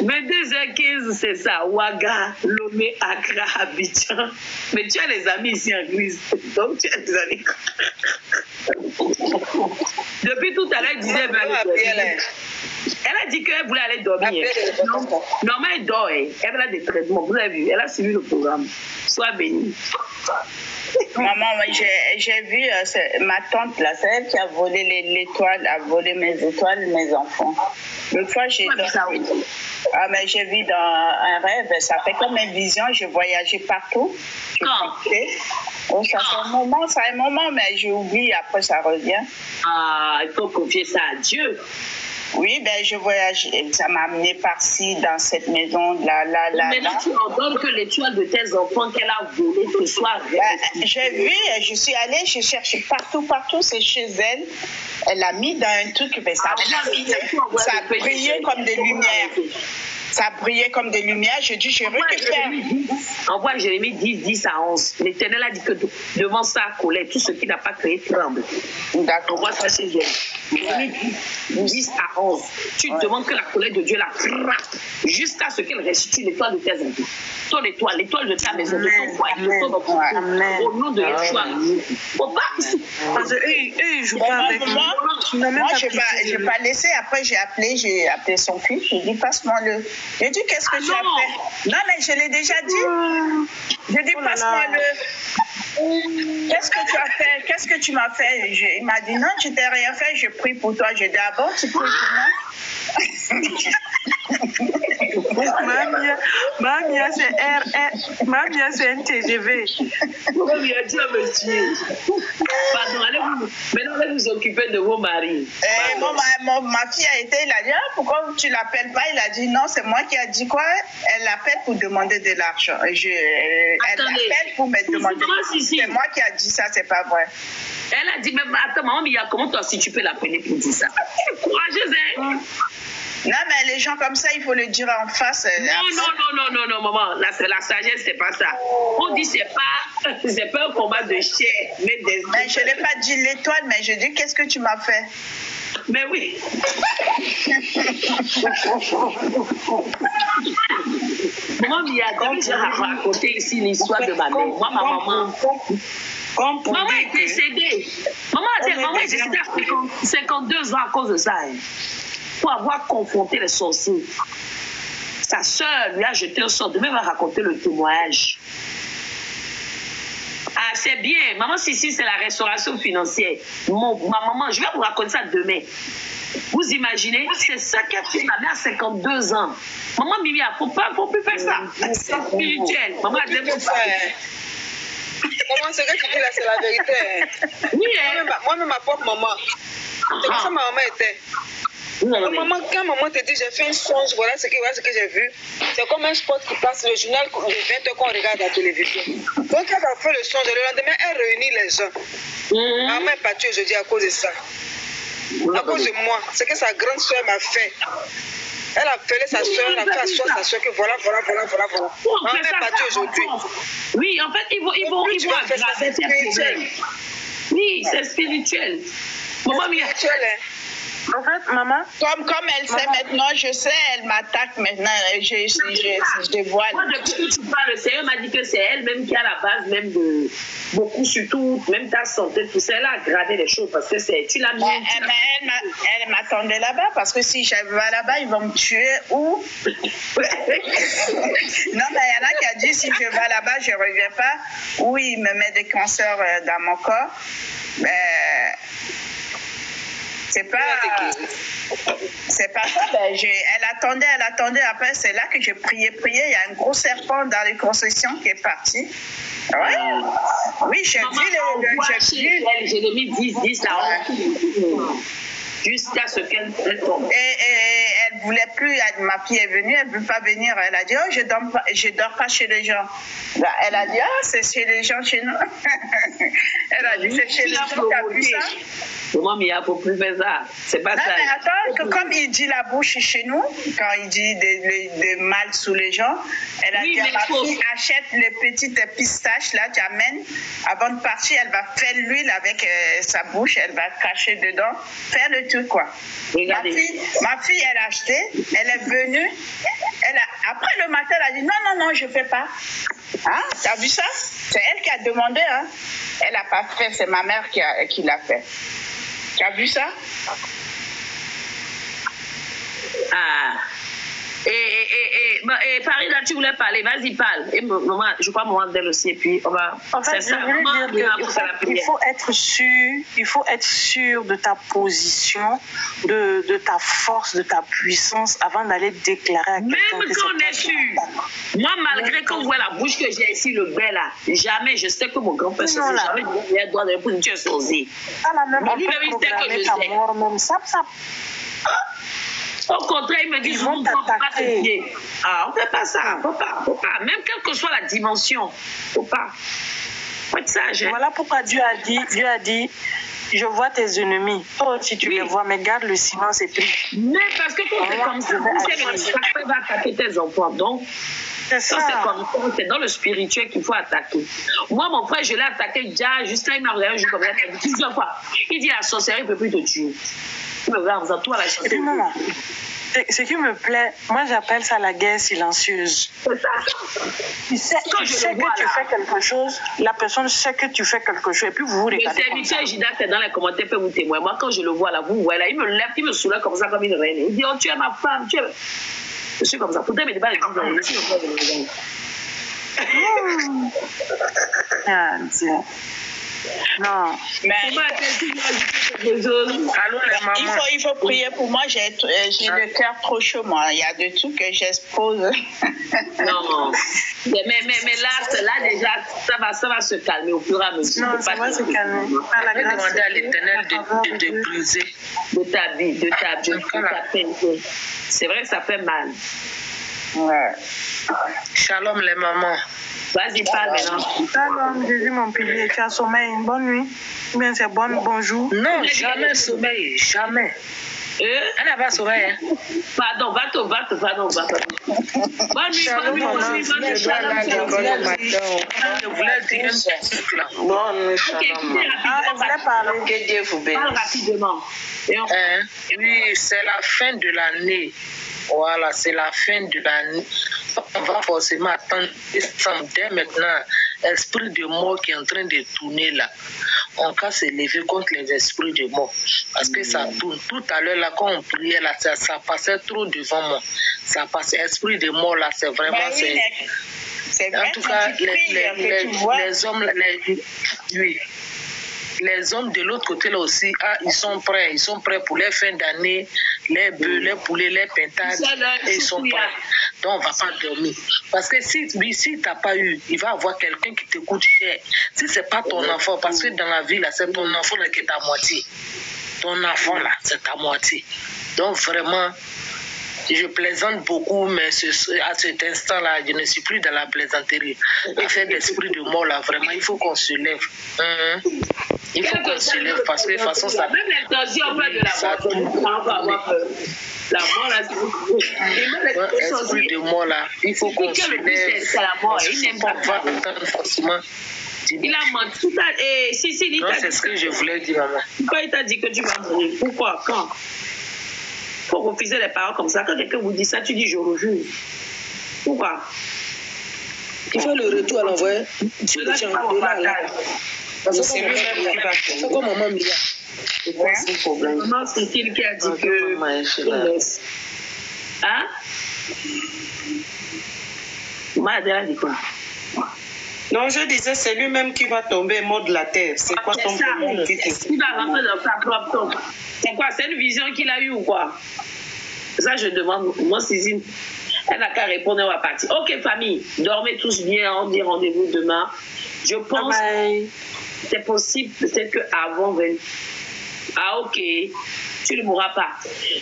22h15, c'est ça. Ouaga, Lomé, Accra, Abidjan. Mais tu as les amis ici en Christ. Donc tu as des amis. Depuis tout à l'heure, il disait... Elle a dit qu'elle voulait aller dormir. Non, mais elle dort. Elle a des traitements. Vous avez vu, elle a suivi le programme. Sois bénie. Maman, j'ai vu ma tante, là, c'est elle qui a volé l'étoile, a volé mes étoiles, mes enfants. L'autre fois, j'ai dormi. Ah, mais j'ai vu dans un rêve, ça fait comme une vision, je voyageais partout. Oh, ça fait un moment, mais j'ai oublié, après ça revient. Ah, il faut confier ça à Dieu. Oui, ben je voyage, ça m'a amené par-ci, dans cette maison, là. Maintenant, tu ordonnes que l'étoile de tes enfants qu'elle a volée ce soir. J'ai vu, je suis allée, je cherche partout, c'est chez elle. Elle l'a mis dans un truc, mais ça brillait comme des lumières. Ça brillait comme des lumières. Je dis, je récupère. Envoie Jérémie 10 à 11. L'Éternel a dit que devant sa colère, tout ce qui n'a pas créé tremble. D'accord. Envoie ça chez Jérémie 10 à 11. Tu demandes que la colère de Dieu la frappe jusqu'à ce qu'elle restitue l'étoile de tes enfants. Ton étoile, l'étoile de ta maison, de ton foyer, de ton enfant. Au nom de Yeshua. Faut pas ici. Parce que je parle avec moi, je n'ai pas laissé. Après, j'ai appelé son fils. J'ai dit, passe-moi-le. J'ai dit, qu'est-ce que tu as fait? Non, mais je l'ai déjà dit. J'ai dit, passe-moi-le. Qu'est-ce que tu as fait? Qu'est-ce que tu m'as fait? Il m'a dit, non, je t'ai rien fait. Je prie pour toi. J'ai dit, ah bon, tu pries pour moi? Mamia, c'est un TGV. Pardon, allez vous occuper de vos maris. Ma fille a été, il a dit, pourquoi tu ne l'appelles pas? Il a dit, non, c'est moi qui a dit quoi? Elle l'appelle pour demander de l'argent. Elle l'appelle pour me demander. C'est moi qui a dit ça, c'est pas vrai. Elle a dit, mais attends, maman, Mia, comment toi aussi tu peux l'appeler pour dire ça? Courageuse, hein? Non, mais les gens comme ça, il faut le dire en face. Non, maman. La sagesse, c'est pas ça. On dit, c'est pas un combat de chair, mais des... Mais je n'ai pas dit l'étoile, mais je dis, qu'est-ce que tu m'as fait? Mais oui. Maman, il y a déjà raconté ici l'histoire de ma mère. Moi, ma maman... Maman est décédée. Maman est décédée à 52 ans à cause de ça. Pour avoir confronté les sorciers. Sa soeur lui a jeté un sort. Demain, elle va raconter le témoignage. Ah, c'est bien. Maman Sissi, c'est la restauration financière. Ma maman, je vais vous raconter ça demain. Vous imaginez, c'est ça qu'a fait ma mère à 52 ans. Maman Mimi, il ne faut plus faire ça. C'est spirituel. Maman a dit Maman, ce que tu dis là, c'est la vérité. Oui, moi-même, ma propre maman. C'est comme ça ma maman était. Maman, quand maman te dit j'ai fait un songe, voilà ce que j'ai vu. C'est comme un spot qui passe, le journal de 20h qu'on regarde à la télévision. Donc elle a fait le songe, le lendemain elle réunit les gens. Maman est partie aujourd'hui à cause de ça. À cause de moi. C'est que sa grande soeur m'a fait. Elle a appelé sa soeur, elle a fait asseoir sa soeur que voilà. Maman est partie aujourd'hui. Oui, en fait, ils vont aggraver tes problèmes. Oui, c'est spirituel. Maman, en fait, maman... Comme elle sait maintenant, je sais, elle m'attaque maintenant, je dévoile. Moi, depuis que tu parles, le Seigneur m'a dit que c'est elle-même qui a la base même de beaucoup, surtout, même ta santé, tout ça, elle a aggravé les choses parce que tu l'as mis... Elle m'attendait là-bas parce que si j'avais là-bas, ils vont me tuer ou... Non, mais il y en a qui a dit si je vais là-bas, je ne reviens pas, ou il me met des cancers dans mon corps. Mais... C'est pas ça. Ben, elle attendait. Après, c'est là que j'ai prié. Il y a un gros serpent dans les concessions qui est parti. Ouais. Oui, j'ai vu Jérémie 10 là. Jusqu'à ce qu'elle tombe. Et elle voulait plus. Ma fille est venue, elle ne veut pas venir. Elle a dit, je dors pas chez les gens. Elle a dit, c'est chez les gens chez nous. Elle a dit, c'est chez les gens, t'as vu ça? Comment il ne faut plus faire ça? C'est pas ça. Mais attends, comme il dit la bouche chez nous, quand il dit des mal sous les gens, elle a dit à ma fille, achète les petites pistaches là, tu amènes. Avant de partir, elle va faire l'huile avec sa bouche, elle va cracher dedans, faire le truc quoi. Ma fille, elle a acheté, elle est venue, après le matin, elle a dit non, je ne fais pas. Hein? T'as vu ça? C'est elle qui a demandé, hein? Elle n'a pas fait, c'est ma mère qui l'a fait. Tu as vu ça? Ah. Et Farida, tu voulais parler, vas-y, parle. Et maman, je crois maman d'elle aussi, et puis on va. En fait, c'est ça, maman, il faut être sûr de ta position, de ta force, de ta puissance avant d'aller déclarer à quelqu'un. Même quand on est sûr. Moi, malgré qu'on voit la bouche que j'ai ici, le bain là, jamais, je sais que mon grand-père se fait jamais le doigt de pour une chose osée. Ah là même, on peut programmer ta mort, même ça. Au contraire, il me dit, ils vont t'attaquer. Ah, on ne fait pas ça, faut pas. Même quelle que soit la dimension, faut pas. Faut être sage. Voilà pourquoi Dieu a dit, je vois tes ennemis. Toi aussi tu les vois, mais garde le silence et prie. Mais parce que quand c'est comme ça, tu vas attaquer tes enfants. Donc, c'est comme ça, c'est dans le spirituel qu'il faut attaquer. Moi, mon frère, je l'ai attaqué déjà, jusqu'à il m'a regardé un jour comme ça, il m'a dit plusieurs fois. Il dit, la sorcellerie ne peut plus te tuer. Il me regarde en faisant tout à la sorcellerie. Ce qui me plaît, moi j'appelle ça la guerre silencieuse. C'est ça. Tu sais que tu fais quelque chose, la personne sait que tu fais quelque chose, et puis vous regardez. Le serviteur Gida, c'est dans les commentaires, peut vous témoigner. Moi, quand je le vois là, vous voyez là, il me lève, il me soulève comme ça, comme une reine. Il dit, oh, tu es ma femme, tu es. Je suis comme ça. Pourtant, il me dit pas les 10 ans. Je suis le frère de mes Ah, Dieu. Non. Mais il faut prier pour moi. J'ai le cœur trop chaud, moi. Il y a des trucs que j'expose. Non. Mais là, déjà, ça va se calmer au fur et à mesure. Non, ça va se calmer. Je vais demander à l'Éternel de te briser. De ta vie, de ta vie. C'est vrai que ça fait mal. Ouais. Shalom les mamans. Vas-y, parle maintenant. Shalom, Jésus mon pilier. Tu as sommeil. Bonne nuit. Ou bien c'est bonjour. Non, jamais sommeil. Jamais. Elle n'a pas sommeil. Hein? Pardon, va-t'en. Bonne nuit, Je voulais dire un truc là. Bonne nuit, shalom. On voulait parler. Que Dieu vous bénisse. Parle rapidement. Oui, c'est la fin de l'année. Voilà, c'est la fin de l'année. On va forcément attendre décembre. Dès maintenant, l'esprit de mort qui est en train de tourner là, on va se lever contre les esprits de mort. Parce que ça tourne. Tout à l'heure, là, quand on priait, là, ça passait trop devant moi. Ça passait. Esprit de mort, là, c'est vraiment. C'est vrai, en tout cas, les hommes, oui. Les hommes de l'autre côté là aussi, ils sont prêts pour les fins d'année, les bœufs, les poulets, les pintades, et ils sont prêts. Donc on ne va pas dormir. Parce que si tu n'as pas eu, il va y avoir quelqu'un qui te coûte cher. Si ce n'est pas ton enfant, parce que dans la vie, là, c'est ton enfant là, qui est à moitié. Ton enfant là, c'est à moitié. Donc vraiment, je plaisante beaucoup, mais à cet instant-là, je ne suis plus dans la plaisanterie. Avec l'esprit de mort, là, vraiment, il faut qu'on se lève. Il faut qu'on se lève parce que de toute façon, ça. Même l'intention de la mort, la mort, là, l'esprit de mort, là, il faut qu'on se lève. C'est la mort, il n'aime pas forcément. Il a menti. Si, non, c'est ce que je voulais dire, maman. Pourquoi il t'a dit que tu vas mourir? Pourquoi? Quand? Faut refuser les paroles comme ça. Quand quelqu'un vous dit ça, tu dis je refuse. Pourquoi? Il fait le retour à l'envoyer. C'est comme maman Mia. C'est quoi ce problème? Maman, c'est il qui a dit que. Hein? Maman a dit quoi? Non, je disais, c'est lui-même qui va tomber mort de la terre. C'est quoi son problème? Il va rentrer dans sa propre tombe. C'est quoi? C'est une vision qu'il a eue ou quoi? Ça, je demande. Moi, Cécile, elle n'a qu'à répondre, on va partir. Ok, famille, dormez tous bien. On dit rendez-vous demain. Je pense que c'est possible, peut-être qu'avant 20. Ah, ok. Tu ne mourras pas.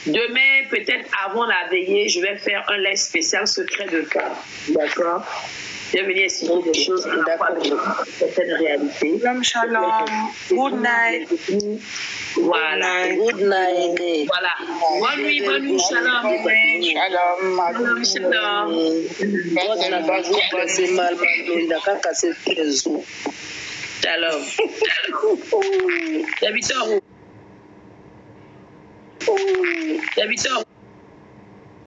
Demain, peut-être avant la veillée, je vais faire un live spécial secret de cœur. D'accord? Je vais venir expliquer des choses qui n'ont pas de certaines réalités. Shalom. Good night. Voilà. Good night. Voilà. Bonne nuit, shalom. Shalom. Shalom. Il n'a pas cassé mal, il n'a pas cassé les os. Shalom. David.